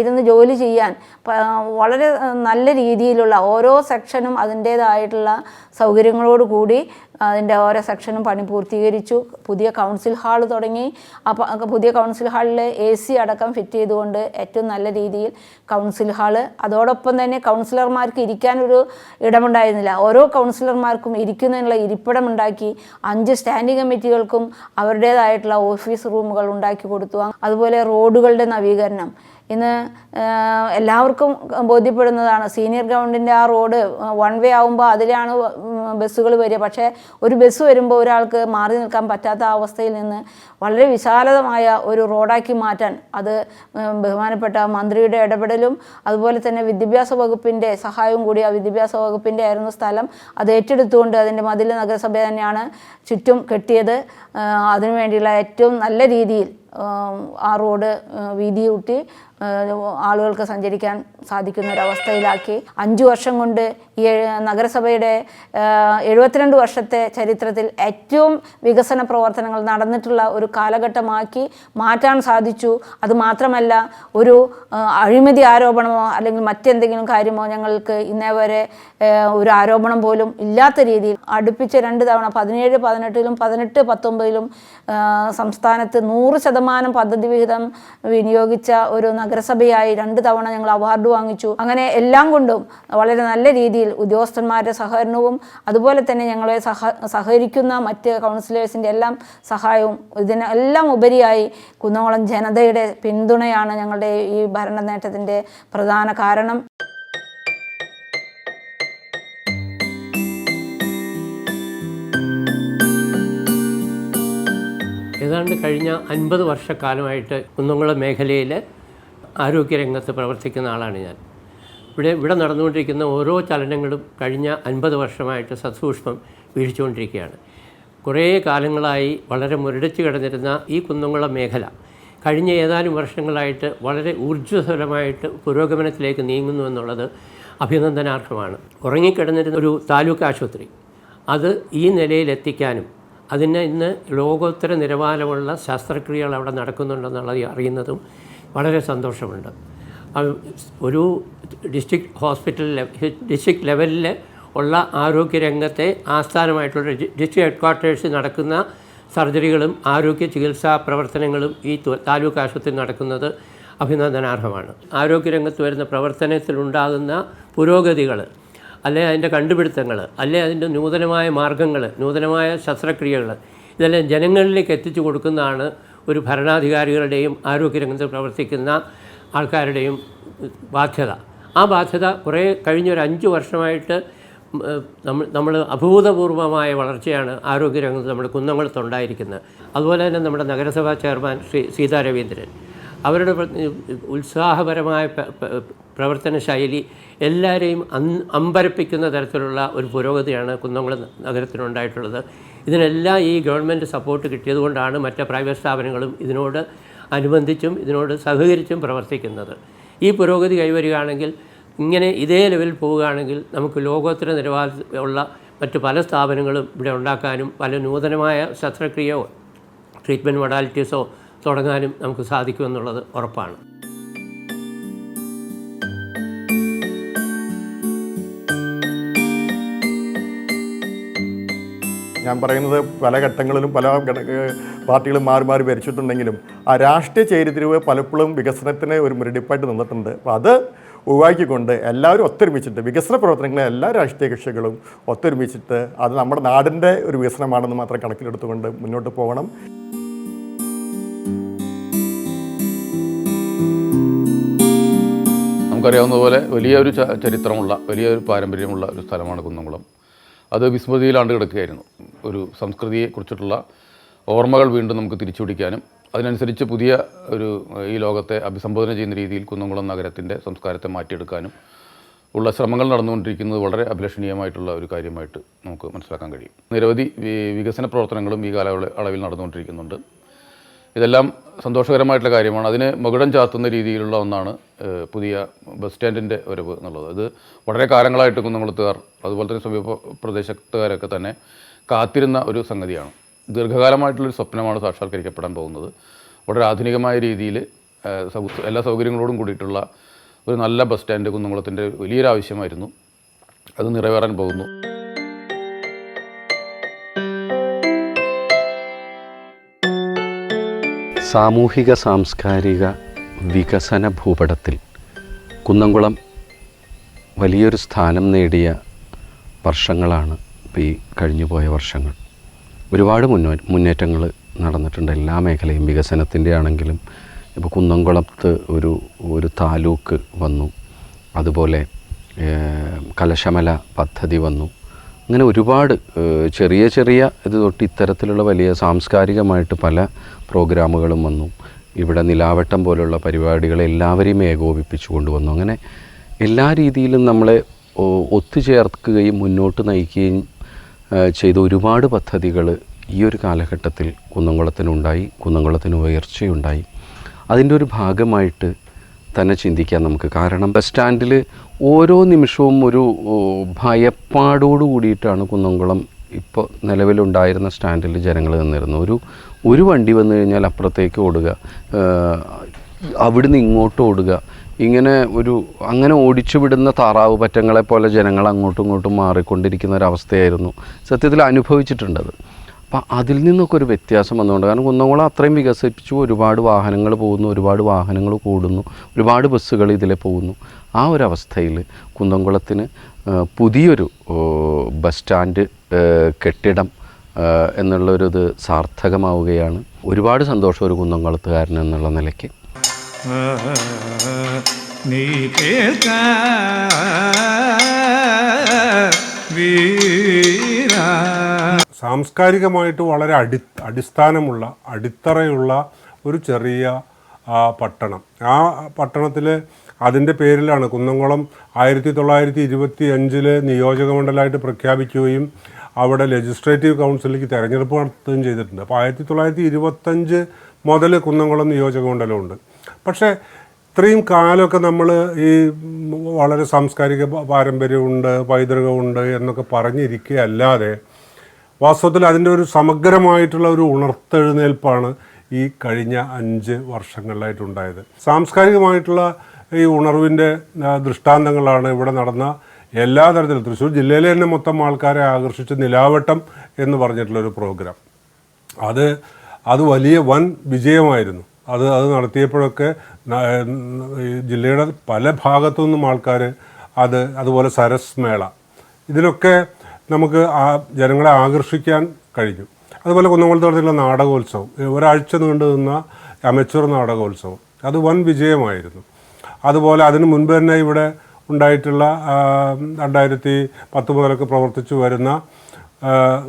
ഇരുന്ന് ജോലി ചെയ്യാൻ വളരെ നല്ല രീതിയിലുള്ള ഓരോ സെക്ഷനും അതിൻ്റേതായിട്ടുള്ള സൗകര്യങ്ങളോടുകൂടി അതിൻ്റെ ഓരോ സെക്ഷനും പണി പൂർത്തീകരിച്ചു. പുതിയ കൗൺസിൽ ഹാൾ തുടങ്ങി. അപ്പോൾ പുതിയ കൗൺസിൽ ഹാളിൽ AC അടക്കം ഫിറ്റ് ചെയ്തുകൊണ്ട് ഏറ്റവും നല്ല രീതിയിൽ കൗൺസിൽ ഹാള്. അതോടൊപ്പം തന്നെ കൗൺസിലർമാർക്ക് ഇരിക്കാനൊരു ഇടമുണ്ടായിരുന്നില്ല. ഓരോ കൗൺസിലർമാർക്കും ഇരിക്കുന്നതിനുള്ള ഇരിപ്പിടമുണ്ടാക്കി. 5 സ്റ്റാൻഡിംഗ് കമ്മിറ്റികൾക്കും അവരുടേതായിട്ടുള്ള ഓഫീസ് റൂമുകൾ ഉണ്ടാക്കി കൊടുത്തു. അതുപോലെ റോഡുകളുടെ നവീകരണം ഇന്ന് എല്ലാവർക്കും ബോധ്യപ്പെടുന്നതാണ്. സീനിയർ ഗ്രൗണ്ടിൻ്റെ ആ റോഡ് 1 വേ ആകുമ്പോൾ അതിലാണ് ബസ്സുകൾ വരിക. പക്ഷേ ഒരു ബസ് വരുമ്പോൾ ഒരാൾക്ക് മാറി നിൽക്കാൻ പറ്റാത്ത അവസ്ഥയിൽ നിന്ന് വളരെ വിശാലമായ ഒരു റോഡാക്കി മാറ്റാൻ അത് ബഹുമാനപ്പെട്ട മന്ത്രിയുടെ ഇടപെടലും അതുപോലെ തന്നെ വിദ്യാഭ്യാസ വകുപ്പിൻ്റെ സഹായവും കൂടി. ആ വിദ്യാഭ്യാസ വകുപ്പിൻ്റെ ആയിരുന്നു സ്ഥലം. അത് ഏറ്റെടുത്തുകൊണ്ട് അതിൻ്റെ മതിൽ നഗരസഭ തന്നെയാണ് ചുറ്റും കെട്ടിയത്. അതിനുവേണ്ടിയുള്ള ഏറ്റവും നല്ല രീതിയിൽ ആ റോഡ് വീതി കൂട്ടി ആളുകൾക്ക് സഞ്ചരിക്കാൻ സാധിക്കുന്ന ഒരവസ്ഥയിലാക്കി. 5 വർഷം കൊണ്ട് ഈ നഗരസഭയുടെ 72 വർഷത്തെ ചരിത്രത്തിൽ ഏറ്റവും വികസന പ്രവർത്തനങ്ങൾ നടന്നിട്ടുള്ള ഒരു കാലഘട്ടമാക്കി മാറ്റാൻ സാധിച്ചു. അതുമാത്രമല്ല ഒരു അഴിമതി ആരോപണമോ അല്ലെങ്കിൽ മറ്റെന്തെങ്കിലും കാര്യമോ ഞങ്ങൾക്ക് ഇന്നേ വരെ ഒരു ആരോപണം പോലും ഇല്ലാത്ത രീതിയിൽ അടുപ്പിച്ച് 2 തവണ 17, 18-ലും 18, 19-ലും സംസ്ഥാനത്ത് 100% 100% പദ്ധതി വിഹിതം വിനിയോഗിച്ച ഒരു നഗരസഭയായി 2 തവണ ഞങ്ങൾ അവാർഡ് വാങ്ങിച്ചു. അങ്ങനെ എല്ലാം കൊണ്ടും വളരെ നല്ല രീതിയിൽ ഉദ്യോഗസ്ഥന്മാരുടെ സഹകരണവും അതുപോലെ തന്നെ ഞങ്ങളെ സഹകരിക്കുന്ന മറ്റ് കൗൺസിലേഴ്സിൻ്റെ എല്ലാം സഹായവും ഇതിനെല്ലാം ഉപരിയായി കുന്നംകുളം ജനതയുടെ പിന്തുണയാണ് ഞങ്ങളുടെ ഈ ഭരണ നേട്ടത്തിൻ്റെ പ്രധാന കാരണം. ഏതാണ്ട് കഴിഞ്ഞ 50 വർഷക്കാലമായിട്ട് കുന്നംകുളം മേഖലയിൽ ആരോഗ്യരംഗത്ത് പ്രവർത്തിക്കുന്ന ആളാണ് ഞാൻ. ഇവിടെ നടന്നുകൊണ്ടിരിക്കുന്ന ഓരോ ചലനങ്ങളും കഴിഞ്ഞ 50 വർഷമായിട്ട് സസൂക്ഷ്മം വീക്ഷിച്ചുകൊണ്ടിരിക്കുകയാണ്. കുറേ കാലങ്ങളായി വളരെ മുരടിച്ച് കിടന്നിരുന്ന ഈ കുന്നംകുളം മേഖല കഴിഞ്ഞ ഏതാനും വർഷങ്ങളായിട്ട് വളരെ ഊർജ്ജസ്വലമായിട്ട് പുരോഗമനത്തിലേക്ക് നീങ്ങുന്നു എന്നുള്ളത് അഭിനന്ദനാർഹമാണ്. ഉറങ്ങിക്കിടന്നിരുന്ന ഒരു താലൂക്ക് ആശുപത്രി അത് ഈ നിലയിലെത്തിക്കാനും അതിന് ഇന്ന് ലോകോത്തര നിലവാരമുള്ള ശസ്ത്രക്രിയകൾ അവിടെ നടക്കുന്നുണ്ടെന്നുള്ളത് അറിയുന്നതും വളരെ സന്തോഷമുണ്ട്. ഒരു ഡിസ്ട്രിക്ട് ലെവലിൽ ഉള്ള ആരോഗ്യരംഗത്തെ ആസ്ഥാനമായിട്ടുള്ള ഡിസ്ട്രിക്ട് ഹെഡ്ക്വാർട്ടേഴ്സിൽ നടക്കുന്ന സർജറികളും ആരോഗ്യ ചികിത്സാ പ്രവർത്തനങ്ങളും ഈ താലൂക്ക് ആശുപത്രിയിൽ നടക്കുന്നത് അഭിനന്ദനാർഹമാണ്. ആരോഗ്യരംഗത്ത് വരുന്ന പ്രവർത്തനത്തിലുണ്ടാകുന്ന പുരോഗതികൾ, അല്ലെ അതിൻ്റെ കണ്ടുപിടുത്തങ്ങൾ, അല്ലെ അതിൻ്റെ നൂതനമായ മാർഗങ്ങൾ, നൂതനമായ ശസ്ത്രക്രിയകൾ, ഇതെല്ലാം ജനങ്ങളിലേക്ക് എത്തിച്ചു കൊടുക്കുന്നതാണ് ഒരു ഭരണാധികാരികളുടെയും ആരോഗ്യരംഗത്ത് പ്രവർത്തിക്കുന്ന ആൾക്കാരുടെയും ബാധ്യത. ആ ബാധ്യത കഴിഞ്ഞൊരു 5 വർഷമായിട്ട് നമ്മൾ അഭൂതപൂർവമായ വളർച്ചയാണ് ആരോഗ്യരംഗത്ത് നമ്മുടെ കുന്നംകുളത്തുണ്ടായിരിക്കുന്നത്. അതുപോലെ തന്നെ നമ്മുടെ നഗരസഭാ ചെയർമാൻ സീതാ രവീന്ദ്രൻ, അവരുടെ ഉത്സാഹപരമായ പ്രവർത്തന ശൈലി എല്ലാവരെയും അമ്പരപ്പിക്കുന്ന തരത്തിലുള്ള ഒരു പുരോഗതിയാണ് കുന്നംകുളം നഗരത്തിനുണ്ടായിട്ടുള്ളത്. ഇതിനെല്ലാം ഈ ഗവൺമെൻറ് സപ്പോർട്ട് കിട്ടിയതുകൊണ്ടാണ് മറ്റ് പ്രൈവറ്റ് സ്ഥാപനങ്ങളും ഇതിനോട് അനുബന്ധിച്ചും ഇതിനോട് സഹകരിച്ചും പ്രവർത്തിക്കുന്നത്. ഈ പുരോഗതി കൈവരികയാണെങ്കിൽ, ഇങ്ങനെ ഇതേ ലെവലിൽ പോവുകയാണെങ്കിൽ നമുക്ക് ലോകോത്തര നിലവാരമുള്ള മറ്റ് പല സ്ഥാപനങ്ങളും ഇവിടെ ഉണ്ടാക്കാനും പല നൂതനമായ ശസ്ത്രക്രിയയോ ട്രീറ്റ്മെൻറ്റ് മൊഡാലിറ്റീസോ തുടങ്ങാനും നമുക്ക് സാധിക്കുമെന്നുള്ളത് ഉറപ്പാണ്. ഞാൻ പറയുന്നത് പല ഘട്ടങ്ങളിലും പല പാർട്ടികളും മാറി മാറി ഭരിച്ചിട്ടുണ്ടെങ്കിലും ആ രാഷ്ട്രീയ ചേരിതിരിവ് പലപ്പോഴും വികസനത്തിന് ഒരു മുരടിപ്പായിട്ട് നിന്നിട്ടുണ്ട്. അപ്പോൾ അത് ഒഴിവാക്കിക്കൊണ്ട് എല്ലാവരും ഒത്തൊരുമിച്ചിട്ട് വികസന പ്രവർത്തനങ്ങളെ എല്ലാ രാഷ്ട്രീയ കക്ഷികളും ഒത്തൊരുമിച്ചിട്ട് അത് നമ്മുടെ നാടിൻ്റെ ഒരു വികസനമാണെന്ന് മാത്രം കണക്കിലെടുത്തുകൊണ്ട് മുന്നോട്ട് പോകണം. നമുക്കറിയാവുന്ന പോലെ വലിയൊരു ചരിത്രമുള്ള വലിയൊരു പാരമ്പര്യമുള്ള ഒരു സ്ഥലമാണ് കുന്നംകുളം. അത് വിസ്മൃതിയിലാണ്ട് കിടക്കുകയായിരുന്നു. ഒരു സംസ്കൃതിയെക്കുറിച്ചിട്ടുള്ള ഓർമ്മകൾ വീണ്ടും നമുക്ക് തിരിച്ചുപിടിക്കാനും അതിനനുസരിച്ച് പുതിയ ഈ ലോകത്തെ അഭിസംബോധന ചെയ്യുന്ന രീതിയിൽ കുന്നംകുളം നഗരത്തിൻ്റെ സംസ്കാരത്തെ മാറ്റിയെടുക്കാനും ഉള്ള ശ്രമങ്ങൾ നടന്നുകൊണ്ടിരിക്കുന്നത് വളരെ അഭിലഷണീയമായിട്ടുള്ള ഒരു കാര്യമായിട്ട് നമുക്ക് മനസ്സിലാക്കാൻ കഴിയും. നിരവധി വികസന പ്രവർത്തനങ്ങളും ഈ കാലയളവിൽ നടന്നുകൊണ്ടിരിക്കുന്നുണ്ട്. ഇതെല്ലാം സന്തോഷകരമായിട്ടുള്ള കാര്യമാണ്. അതിന് മകുടം ചാർത്തുന്ന രീതിയിലുള്ള ഒന്നാണ് പുതിയ ബസ് സ്റ്റാൻഡിൻ്റെ വരവ് എന്നുള്ളത്. ഇത് വളരെ കാലങ്ങളായിട്ട് കുന്നംകുളത്തുകാർ അതുപോലെ തന്നെ സമീപ പ്രദേശത്തുകാരൊക്കെ തന്നെ കാത്തിരുന്ന ഒരു സംഗതിയാണ്. ദീർഘകാലമായിട്ടുള്ളൊരു സ്വപ്നമാണ് സാക്ഷാത്കരിക്കപ്പെടാൻ പോകുന്നത്. വളരെ ആധുനികമായ രീതിയിൽ എല്ലാ സൗകര്യങ്ങളോടും കൂടിയിട്ടുള്ള ഒരു നല്ല ബസ് സ്റ്റാൻഡ് കുന്നംകുളത്തിൻ്റെ വലിയൊരു ആവശ്യമായിരുന്നു. അത് നിറവേറാൻ പോകുന്നു. സാമൂഹിക സാംസ്കാരിക വികസന ഭൂപടത്തിൽ കുന്നംകുളം വലിയൊരു സ്ഥാനം നേടിയ വർഷങ്ങളാണ് ഇപ്പോൾ ഈ കഴിഞ്ഞുപോയ വർഷങ്ങൾ. ഒരുപാട് മുന്നേറ്റങ്ങൾ നടന്നിട്ടുണ്ട്. എല്ലാ മേഖലയും വികസനത്തിൻ്റെ ആണെങ്കിലും ഇപ്പോൾ കുന്നംകുളത്ത് ഒരു താലൂക്ക് വന്നു, അതുപോലെ കലശമല പദ്ധതി വന്നു. അങ്ങനെ ഒരുപാട് ചെറിയ ഇത് തൊട്ട് ഇത്തരത്തിലുള്ള വലിയ സാംസ്കാരികമായിട്ട് പല പ്രോഗ്രാമുകളും വന്നു. ഇവിടെ നിലാവട്ടം പോലുള്ള പരിപാടികൾ എല്ലാവരെയും ഏകോപിപ്പിച്ചു കൊണ്ടുവന്നു. അങ്ങനെ എല്ലാ രീതിയിലും നമ്മളെ ഒത്തുചേർക്കുകയും മുന്നോട്ട് നയിക്കുകയും ചെയ്ത ഒരുപാട് പദ്ധതികൾ ഈ ഒരു കാലഘട്ടത്തിൽ കുന്നംകുളത്തിനുണ്ടായി. കുന്നംകുളത്തിന് ഉയർച്ചയുണ്ടായി. അതിൻ്റെ ഒരു ഭാഗമായിട്ട് തന്നെ ചിന്തിക്കാം നമുക്ക്. കാരണം ബസ് സ്റ്റാൻഡിൽ ഓരോ നിമിഷവും ഒരു ഭയപ്പാടോടു കൂടിയിട്ടാണ് കുന്നംകുളം ഇപ്പോൾ നിലവിലുണ്ടായിരുന്ന സ്റ്റാൻഡിൽ ജനങ്ങൾ നിന്നിരുന്നത്. ഒരു വണ്ടി വന്നു കഴിഞ്ഞാൽ അപ്പുറത്തേക്ക് ഓടുക, അവിടുന്ന് ഇങ്ങോട്ട് ഓടുക, അങ്ങനെ ഓടിച്ചു വിടുന്ന താറാവ് പറ്റങ്ങളെ പോലെ ജനങ്ങൾ അങ്ങോട്ടും ഇങ്ങോട്ടും മാറിക്കൊണ്ടിരിക്കുന്ന ഒരവസ്ഥയായിരുന്നു സത്യത്തിൽ അനുഭവിച്ചിട്ടുണ്ടത്. അപ്പം അതിൽ നിന്നൊക്കെ ഒരു വ്യത്യാസം വന്നുകൊണ്ട്, കാരണം കുന്നംകുളം അത്രയും വികസിപ്പിച്ചു, ഒരുപാട് വാഹനങ്ങൾ പോകുന്നു, ഒരുപാട് വാഹനങ്ങൾ കൂടുന്നു, ഒരുപാട് ബസ്സുകൾ ഇതിലെ പോകുന്നു. ആ ഒരവസ്ഥയിൽ കുന്നംകുളത്തിന് പുതിയൊരു ബസ് സ്റ്റാൻഡ് കെട്ടിടം എന്നുള്ളൊരിത് സാർത്ഥകമാവുകയാണ്. ഒരുപാട് സന്തോഷം ഒരു കുന്നംകുളത്തുകാരൻ എന്നുള്ള നിലയ്ക്ക്. സാംസ്കാരികമായിട്ട് വളരെ അടിസ്ഥാനമുള്ള അടിത്തറയുള്ള ഒരു ചെറിയ പട്ടണം. ആ പട്ടണത്തിൽ അതിൻ്റെ പേരിലാണ് കുന്നംകുളം 1925 നിയോജക മണ്ഡലമായിട്ട് പ്രഖ്യാപിക്കുകയും അവിടെ ലെജിസ്ലേറ്റീവ് കൗൺസിലേക്ക് തിരഞ്ഞെടുപ്പ് നടത്തുകയും ചെയ്തിട്ടുണ്ട്. അപ്പോൾ 1925 മുതൽ കുന്നംകുളം നിയോജക മണ്ഡലമുണ്ട്. പക്ഷേ ഇത്രയും കാലമൊക്കെ നമ്മൾ ഈ വളരെ സാംസ്കാരിക പാരമ്പര്യമുണ്ട്, പൈതൃകമുണ്ട് എന്നൊക്കെ പറഞ്ഞിരിക്കുകയല്ലാതെ വാസ്തവത്തിൽ അതിൻ്റെ ഒരു സമഗ്രമായിട്ടുള്ള ഒരു ഉണർത്തെഴുന്നേൽപ്പാണ് ഈ കഴിഞ്ഞ 5 വർഷങ്ങളിലായിട്ടുണ്ടായത്. സാംസ്കാരികമായിട്ടുള്ള ഈ ഉണർവിൻ്റെ ദൃഷ്ടാന്തങ്ങളാണ് ഇവിടെ നടന്ന എല്ലാ തരത്തിലും. തൃശ്ശൂർ ജില്ലയിലെ തന്നെ മൊത്തം ആൾക്കാരെ ആകർഷിച്ച നിലാവട്ടം എന്ന് പറഞ്ഞിട്ടുള്ളൊരു പ്രോഗ്രാം, അത് വലിയ വൻ വിജയമായിരുന്നു. അത് നടത്തിയപ്പോഴൊക്കെ ജില്ലയുടെ പല ഭാഗത്തു നിന്നും ആൾക്കാർ അതുപോലെ സരസ് മേള, ഇതിനൊക്കെ നമുക്ക് ജനങ്ങളെ ആകർഷിക്കാൻ കഴിഞ്ഞു. അതുപോലെ കുന്നംകുളത്ത് നടത്തിയുള്ള നാടകോത്സവം, ഒരാഴ്ച നീണ്ടു നിന്ന അമച്വർ നാടകോത്സവം, അത് വൻ വിജയമായിരുന്നു. അതുപോലെ അതിന് മുൻപ് തന്നെ ഇവിടെ ഉണ്ടായിട്ടുള്ള 2010 മുതലൊക്കെ പ്രവർത്തിച്ചു വരുന്ന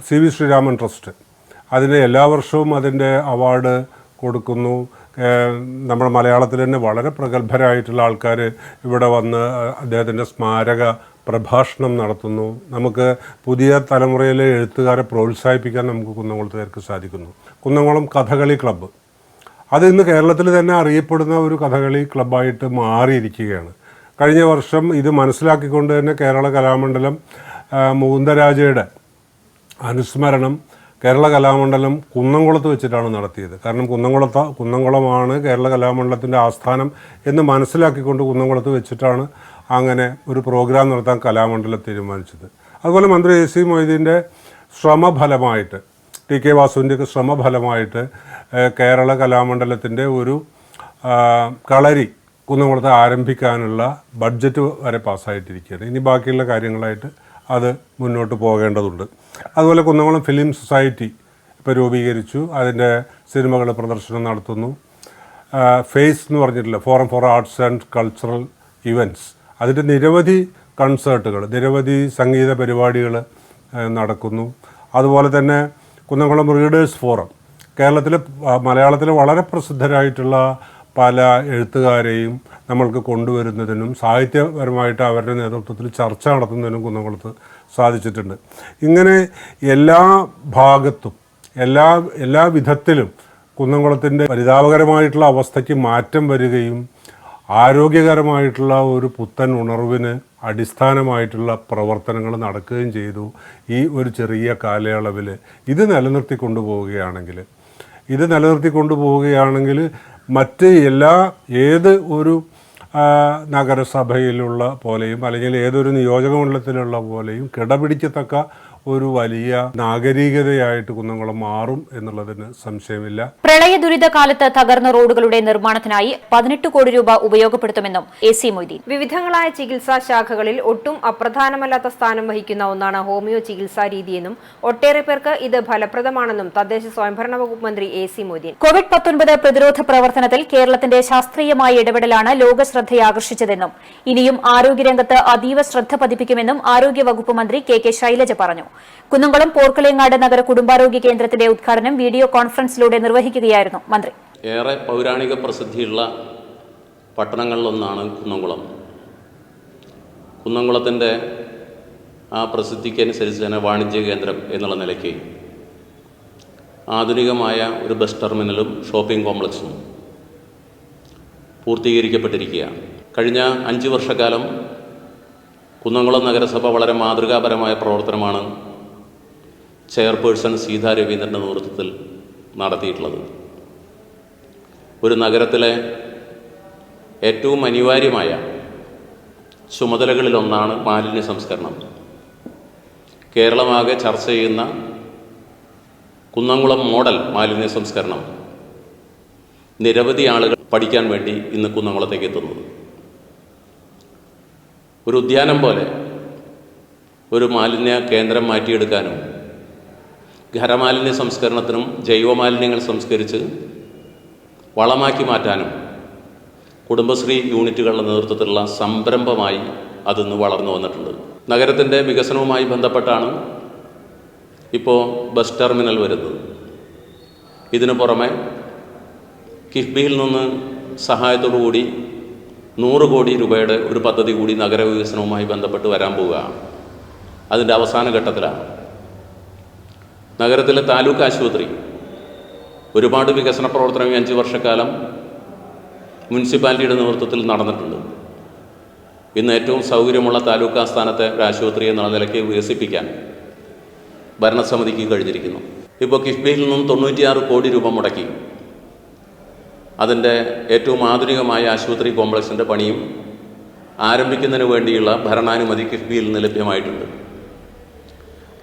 CV ശ്രീരാമൻ ട്രസ്റ്റ്, അതിന് എല്ലാ വർഷവും അതിൻ്റെ അവാർഡ് കൊടുക്കുന്നു. നമ്മുടെ മലയാളത്തിൽ തന്നെ വളരെ പ്രഗത്ഭരായിട്ടുള്ള ആൾക്കാർ ഇവിടെ വന്ന് അദ്ദേഹത്തിൻ്റെ സ്മാരക പ്രഭാഷണം നടത്തുന്നു. നമുക്ക് പുതിയ തലമുറയിലെ എഴുത്തുകാരെ പ്രോത്സാഹിപ്പിക്കാൻ നമുക്ക് കുന്നംകുളത്തുകാർക്ക് സാധിക്കുന്നു. കുന്നംകുളം കഥകളി ക്ലബ്ബ്, അത് ഇന്ന് കേരളത്തിൽ തന്നെ അറിയപ്പെടുന്ന ഒരു കഥകളി ക്ലബ്ബായിട്ട് മാറിയിരിക്കുകയാണ്. കഴിഞ്ഞ വർഷം ഇത് മനസ്സിലാക്കിക്കൊണ്ട് തന്നെ കേരള കലാമണ്ഡലം മുകുന്ദരാജയുടെ അനുസ്മരണം കേരള കലാമണ്ഡലം കുന്നംകുളത്ത് വെച്ചിട്ടാണ് നടത്തിയത്. കാരണം കുന്നംകുളമാണ് കേരള കലാമണ്ഡലത്തിൻ്റെ ആസ്ഥാനം എന്ന് മനസ്സിലാക്കിക്കൊണ്ട് കുന്നംകുളത്ത് വെച്ചിട്ടാണ് അങ്ങനെ ഒരു പ്രോഗ്രാം നടത്താൻ കലാമണ്ഡലം തീരുമാനിച്ചത്. അതുപോലെ മന്ത്രി AC മൊയ്തീൻ്റെ ശ്രമഫലമായിട്ട്, TK വാസുവിൻ്റെയൊക്കെ ശ്രമഫലമായിട്ട് കേരള കലാമണ്ഡലത്തിൻ്റെ ഒരു കളരി കുന്നംകുളത്ത് ആരംഭിക്കാനുള്ള ബഡ്ജറ്റ് വരെ പാസ്സായിട്ടിരിക്കുകയാണ്. ഇനി ബാക്കിയുള്ള കാര്യങ്ങളായിട്ട് അത് മുന്നോട്ട് പോകേണ്ടതുണ്ട്. അതുപോലെ കുന്നംകുളം ഫിലിം സൊസൈറ്റി ഇപ്പോൾ രൂപീകരിച്ചു, അതിൻ്റെ സിനിമകൾ പ്രദർശനം നടത്തുന്നു. ഫേസ് എന്ന് പറഞ്ഞിട്ടില്ല, forum four arts and cultural events, അതിൻ്റെ നിരവധി കൺസേർട്ടുകൾ, നിരവധി സംഗീത പരിപാടികൾ നടക്കുന്നു. അതുപോലെ തന്നെ കുന്നംകുളം റീഡേഴ്സ് ഫോറം, കേരളത്തിലെ മലയാളത്തിലെ വളരെ പ്രസിദ്ധരായിട്ടുള്ള പല എഴുത്തുകാരെയും നമ്മൾക്ക് കൊണ്ടുവരുന്നതിനും സാഹിത്യപരമായിട്ട് അവരുടെ നേതൃത്വത്തിൽ ചർച്ച നടത്തുന്നതിനും കുന്നംകുളത്ത് സാധിച്ചിട്ടുണ്ട്. ഇങ്ങനെ എല്ലാ ഭാഗത്തും എല്ലാ വിധത്തിലും കുന്നംകുളത്തിൻ്റെ പരിതാപകരമായിട്ടുള്ള അവസ്ഥയ്ക്ക് മാറ്റം വരികയും ആരോഗ്യകരമായിട്ടുള്ള ഒരു പുത്തൻ ഉണർവിന് അടിസ്ഥാനമായിട്ടുള്ള പ്രവർത്തനങ്ങൾ നടക്കുകയും ചെയ്തു. ഈ ഒരു ചെറിയ കാലയളവിൽ ഇത് നിലനിർത്തിക്കൊണ്ടു പോവുകയാണെങ്കിൽ മറ്റ് ഏത് ഒരു നഗരസഭയിലുള്ള പോലെയും അല്ലെങ്കിൽ ഏതൊരു നിയോജകമണ്ഡലത്തിലുള്ള പോലെയും കിടപിടിക്കത്തക്ക ഒരു വലിയ നാഗരികതയായിട്ട് കുന്നംകുളം മാറും എന്നുള്ളതിന് സംശയമില്ല. പ്രളയ ദുരിത കാലത്ത് തകർന്ന റോഡുകളുടെ നിർമ്മാണത്തിനായി 18 കോടി രൂപ ഉപയോഗപ്പെടുത്തുമെന്നും AC മൊയ്തീൻ. വിവിധങ്ങളായ ചികിത്സാ ശാഖകളിൽ ഒട്ടും അപ്രധാനമല്ലാത്ത സ്ഥാനം വഹിക്കുന്ന ഒന്നാണ് ഹോമിയോ ചികിത്സാ രീതിയെന്നും ഒട്ടേറെ പേർക്ക് ഇത് ഫലപ്രദമാണെന്നും തദ്ദേശ സ്വയംഭരണ വകുപ്പ് മന്ത്രി AC മൊയ്തീൻ. COVID-19 പ്രതിരോധ പ്രവർത്തനത്തിൽ കേരളത്തിന്റെ ശാസ്ത്രീയമായ ഇടപെടലാണ് ലോകശ്രദ്ധയെ ആകർഷിച്ചതെന്നും ഇനിയും ആരോഗ്യരംഗത്ത് അതീവ ശ്രദ്ധ പതിപ്പിക്കുമെന്നും ആരോഗ്യവകുപ്പ് മന്ത്രി KK ശൈലജ പറഞ്ഞു. കുന്നംകുളം പോർക്കളേങ്ങാട് നഗര കുടുംബാരോഗ്യ കേന്ദ്രത്തിന്റെ ഉദ്ഘാടനം വീഡിയോ കോൺഫറൻസിലൂടെ നിർവഹിക്കുകയായിരുന്നു മന്ത്രി. ഏറെ പൗരാണിക പ്രസിദ്ധിയുള്ള പട്ടണങ്ങളിലൊന്നാണ് കുന്നംകുളം. കുന്നംകുളത്തിൻ്റെ ആ പ്രസിദ്ധിക്കനുസരിച്ച് തന്നെ വാണിജ്യ കേന്ദ്രം എന്നുള്ള നിലയ്ക്ക് ആധുനികമായ ഒരു ബസ് ടെർമിനലും ഷോപ്പിംഗ് കോംപ്ലക്സും പൂർത്തീകരിക്കപ്പെട്ടിരിക്കുകയാണ്. കഴിഞ്ഞ 5 വർഷക്കാലം കുന്നംകുളം നഗരസഭ വളരെ മാതൃകാപരമായ പ്രവർത്തനമാണ് ചെയർപേഴ്സൺ സീതാ രവീന്ദ്രൻ്റെ നേതൃത്വത്തിൽ നടത്തിയിട്ടുള്ളത്. ഒരു നഗരത്തിലെ ഏറ്റവും അനിവാര്യമായ ചുമതലകളിലൊന്നാണ് മാലിന്യ സംസ്കരണം. കേരളമാകെ ചർച്ച ചെയ്യുന്ന കുന്നംകുളം മോഡൽ മാലിന്യ സംസ്കരണം നിരവധി ആളുകൾ പഠിക്കാൻ വേണ്ടി ഇന്ന് കുന്നംകുളത്തേക്ക് എത്തുന്നത്. ഒരു ഉദ്യാനം പോലെ ഒരു മാലിന്യ കേന്ദ്രം മാറ്റിയെടുക്കാനും ഖരമാലിന്യ സംസ്കരണത്തിനും ജൈവമാലിന്യങ്ങൾ സംസ്കരിച്ച് വളമാക്കി മാറ്റാനും കുടുംബശ്രീ യൂണിറ്റുകളുടെ നേതൃത്വത്തിലുള്ള സംരംഭമായി അതിന്ന് വളർന്നു വന്നിട്ടുണ്ട്. നഗരത്തിൻ്റെ വികസനവുമായി ബന്ധപ്പെട്ടാണ് ഇപ്പോൾ ബസ് ടെർമിനൽ വരുന്നത്. ഇതിനു പുറമെ കിഫ്ബിയിൽ നിന്ന് സഹായത്തോടു കൂടി 100 കോടി രൂപയുടെ ഒരു പദ്ധതി കൂടി നഗരവികസനവുമായി ബന്ധപ്പെട്ട് വരാൻ പോവുകയാണ്. അതിൻ്റെ അവസാന ഘട്ടത്തിലാണ്. നഗരത്തിലെ താലൂക്ക് ആശുപത്രി ഒരുപാട് വികസന പ്രവർത്തനം 5 വർഷക്കാലം മുനിസിപ്പാലിറ്റിയുടെ നേതൃത്വത്തിൽ നടന്നിട്ടുണ്ട്. ഇന്ന് ഏറ്റവും സൗകര്യമുള്ള താലൂക്ക് ആസ്ഥാനത്തെ ഒരു ആശുപത്രി എന്നുള്ള നിലയ്ക്ക് വികസിപ്പിക്കാൻ ഭരണസമിതിക്ക് കഴിഞ്ഞിരിക്കുന്നു. ഇപ്പോൾ കിഫ്ബിയിൽ നിന്നും 96 കോടി രൂപ മുടക്കി അതിൻ്റെ ഏറ്റവും ആധുനികമായ ആശുപത്രി കോംപ്ലക്സിൻ്റെ പണിയും ആരംഭിക്കുന്നതിന് വേണ്ടിയുള്ള ഭരണാനുമതി കിഫ്ബിയിൽ നിന്ന് ലഭ്യമായിട്ടുണ്ട്.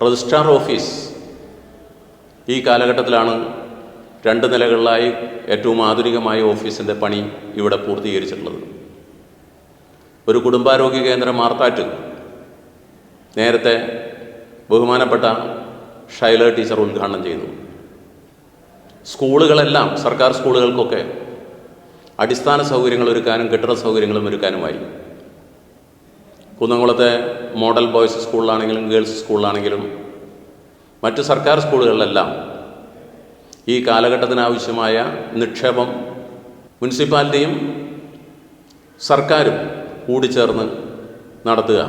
രജിസ്ട്രാർ ഓഫീസ് ഈ കാലഘട്ടത്തിലാണ് 2 നിലകളിലായി ഏറ്റവും ആധുനികമായ ഓഫീസിൻ്റെ പണി ഇവിടെ പൂർത്തീകരിച്ചിട്ടുള്ളത്. ഒരു കുടുംബാരോഗ്യ കേന്ദ്രം മാർത്താറ്റ് നേരത്തെ ബഹുമാനപ്പെട്ട ഷൈല ടീച്ചർ ഉദ്ഘാടനം ചെയ്തു. സ്കൂളുകളെല്ലാം സർക്കാർ സ്കൂളുകൾക്കൊക്കെ അടിസ്ഥാന സൗകര്യങ്ങൾ ഒരുക്കാനും കെട്ടിട സൗകര്യങ്ങളും ഒരുക്കാനുമായി. കുന്നംകുളത്തെ മോഡൽ ബോയ്സ് സ്കൂളിലാണെങ്കിലും ഗേൾസ് സ്കൂളിലാണെങ്കിലും മറ്റ് സർക്കാർ സ്കൂളുകളിലെല്ലാം ഈ കാലഘട്ടത്തിനാവശ്യമായ നിക്ഷേപം മുനിസിപ്പാലിറ്റിയും സർക്കാരും കൂടിച്ചേർന്ന് നടത്തുക.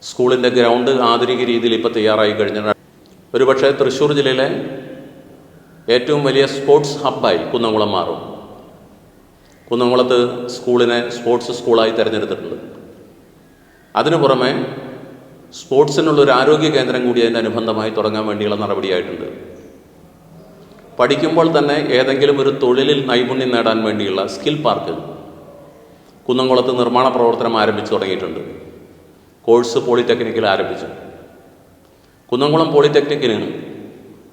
സ്കൂളിൻ്റെ ഗ്രൗണ്ട് ആധുനിക രീതിയിൽ ഇപ്പോൾ തയ്യാറായി കഴിഞ്ഞാൽ ഒരുപക്ഷെ തൃശ്ശൂർ ജില്ലയിലെ ഏറ്റവും വലിയ സ്പോർട്സ് ഹബ്ബായി കുന്നംകുളം മാറും. കുന്നംകുളത്ത് സ്കൂളിനെ സ്പോർട്സ് സ്കൂളായി തിരഞ്ഞെടുത്തിട്ടുണ്ട്. അതിനു പുറമെ സ്പോർട്സിനുള്ളൊരു ആരോഗ്യ കേന്ദ്രം കൂടി അതിൻ്റെ അനുബന്ധമായി തുടങ്ങാൻ വേണ്ടിയുള്ള നടപടിയായിട്ടുണ്ട്. പഠിക്കുമ്പോൾ തന്നെ ഏതെങ്കിലും ഒരു തൊഴിലിൽ നൈപുണ്യം നേടാൻ വേണ്ടിയുള്ള സ്കിൽ പാർക്ക് കുന്നംകുളത്ത് നിർമ്മാണ പ്രവർത്തനം ആരംഭിച്ചു തുടങ്ങിയിട്ടുണ്ട്. കോഴ്സ് പോളിടെക്നിക്കിൽ ആരംഭിച്ചു. കുന്നംകുളം പോളിടെക്നിക്കിന്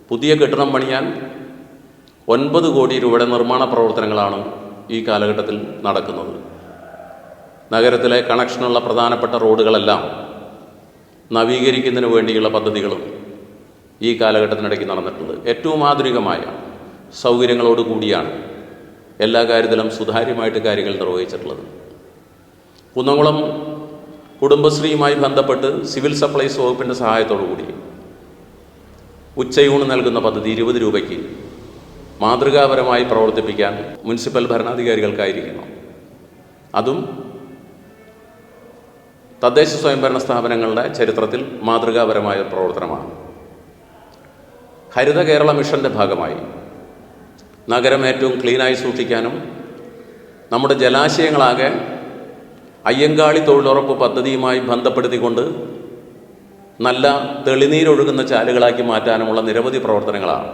പുതിയ കെട്ടിടം പണിയാൻ 9 കോടി രൂപയുടെ നിർമ്മാണ പ്രവർത്തനങ്ങളാണ് ഈ കാലഘട്ടത്തിൽ നടക്കുന്നത്. നഗരത്തിലെ കണക്ഷനുള്ള പ്രധാനപ്പെട്ട റോഡുകളെല്ലാം നവീകരിക്കുന്നതിന് വേണ്ടിയുള്ള പദ്ധതികളും ഈ കാലഘട്ടത്തിനിടയ്ക്ക് നടന്നിട്ടുണ്ട്. ഏറ്റവും ആധുനികമായ സൗകര്യങ്ങളോട് കൂടിയാണ് എല്ലാ കാര്യത്തിലും സുതാര്യമായിട്ട് കാര്യങ്ങൾ നിർവഹിച്ചിട്ടുള്ളത്. കുന്നംകുളം കുടുംബശ്രീയുമായി ബന്ധപ്പെട്ട് സിവിൽ സപ്ലൈസ് വകുപ്പിൻ്റെ സഹായത്തോടു കൂടി ഉച്ചയൂണ് നൽകുന്ന പദ്ധതി 20 രൂപയ്ക്ക് മാതൃകാപരമായി പ്രവർത്തിപ്പിക്കാൻ മുനിസിപ്പൽ ഭരണാധികാരികൾക്കായിരിക്കുന്നു. അതും തദ്ദേശ സ്വയംഭരണ സ്ഥാപനങ്ങളുടെ ചരിത്രത്തിൽ മാതൃകാപരമായ പ്രവർത്തനമാണ്. ഹരിത കേരള മിഷൻ്റെ ഭാഗമായി നഗരം ഏറ്റവും ക്ലീനായി സൂക്ഷിക്കാനും നമ്മുടെ ജലാശയങ്ങളാകെ അയ്യങ്കാളി തൊഴിലുറപ്പ് പദ്ധതിയുമായി ബന്ധപ്പെടുത്തിക്കൊണ്ട് നല്ല തെളിനീരൊഴുകുന്ന ചാലുകളാക്കി മാറ്റാനുമുള്ള നിരവധി പ്രവർത്തനങ്ങളാണ്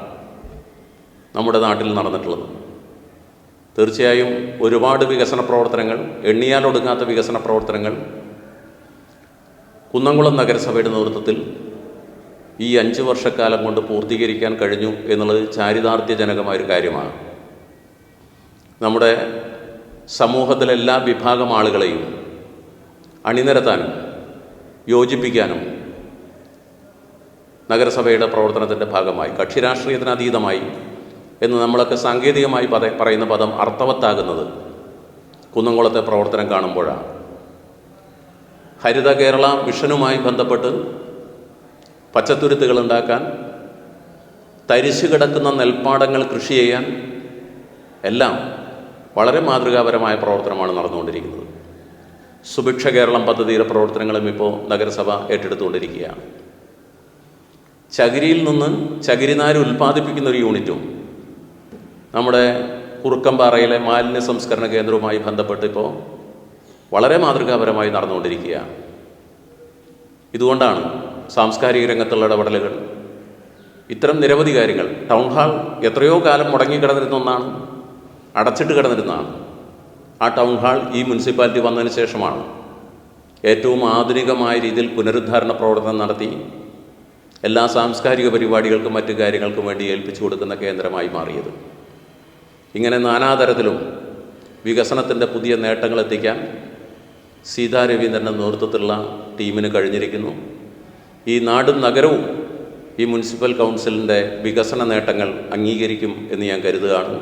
നമ്മുടെ നാട്ടിൽ നടന്നിട്ടുള്ളത്. തീർച്ചയായും ഒരുപാട് വികസന പ്രവർത്തനങ്ങൾ, എണ്ണിയാലൊടുങ്ങാത്ത വികസന പ്രവർത്തനങ്ങൾ കുന്നംകുളം നഗരസഭയുടെ നേതൃത്വത്തിൽ ഈ 5 വർഷക്കാലം കൊണ്ട് പൂർത്തീകരിക്കാൻ കഴിഞ്ഞു എന്നുള്ളത് ചാരിതാർത്ഥ്യജനകമായൊരു കാര്യമാണ്. നമ്മുടെ സമൂഹത്തിലെ എല്ലാ വിഭാഗം ആളുകളെയും അണിനിരത്താനും യോജിപ്പിക്കാനും നഗരസഭയുടെ പ്രവർത്തനത്തിൻ്റെ ഭാഗമായി കക്ഷി രാഷ്ട്രീയത്തിനതീതമായി എന്ന് നമ്മളൊക്കെ സാങ്കേതികമായി പറയുന്ന പദം അർത്ഥവത്താകുന്നത് കുന്നംകുളത്തെ പ്രവർത്തനം കാണുമ്പോഴാണ്. ഹരിത കേരള മിഷനുമായി ബന്ധപ്പെട്ട് പച്ചത്തുരുത്തുകൾ ഉണ്ടാക്കാൻ, തരിശു കിടക്കുന്ന നെൽപ്പാടങ്ങൾ കൃഷി ചെയ്യാൻ എല്ലാം വളരെ മാതൃകാപരമായ പ്രവർത്തനമാണ് നടന്നുകൊണ്ടിരിക്കുന്നത്. സുഭിക്ഷ കേരളം പദ്ധതിയുടെ പ്രവർത്തനങ്ങളും ഇപ്പോൾ നഗരസഭ ഏറ്റെടുത്തുകൊണ്ടിരിക്കുകയാണ്. ചകിരിയിൽ നിന്ന് ചകിരിനാര് ഉൽപ്പാദിപ്പിക്കുന്ന ഒരു യൂണിറ്റും നമ്മുടെ കുറുക്കമ്പാറയിലെ മാലിന്യ സംസ്കരണ കേന്ദ്രവുമായി ബന്ധപ്പെട്ട് ഇപ്പോൾ വളരെ മാതൃകാപരമായി നടന്നുകൊണ്ടിരിക്കുകയാണ്. ഇതുകൊണ്ടാണ് സാംസ്കാരിക രംഗത്തുള്ള ഇടപെടലുകൾ, ഇത്തരം നിരവധി കാര്യങ്ങൾ. ടൗൺ ഹാൾ എത്രയോ കാലം മുടങ്ങിക്കിടന്നിരുന്ന ഒന്നാണ്, അടച്ചിട്ട് കിടന്നിരുന്നതാണ്. ആ ടൗൺ ഹാൾ ഈ മുനിസിപ്പാലിറ്റി വന്നതിന് ശേഷമാണ് ഏറ്റവും ആധുനികമായ രീതിയിൽ പുനരുദ്ധാരണ പ്രവർത്തനം നടത്തി എല്ലാ സാംസ്കാരിക പരിപാടികൾക്കും മറ്റു കാര്യങ്ങൾക്കും വേണ്ടി ഏൽപ്പിച്ചു കൊടുക്കുന്ന കേന്ദ്രമായി മാറിയത്. ഇങ്ങനെ നാനാതരത്തിലും വികസനത്തിൻ്റെ പുതിയ നേട്ടങ്ങൾ എത്തിക്കാൻ സീതാ രവീന്ദ്രൻ്റെ നേതൃത്വത്തിലുള്ള ടീമിന് കഴിഞ്ഞിരിക്കുന്നു. ഈ നാടും നഗരവും ഈ മുനിസിപ്പൽ കൗൺസിലിൻ്റെ വികസന നേട്ടങ്ങൾ അംഗീകരിക്കും എന്ന് ഞാൻ കരുതുകയാണ്.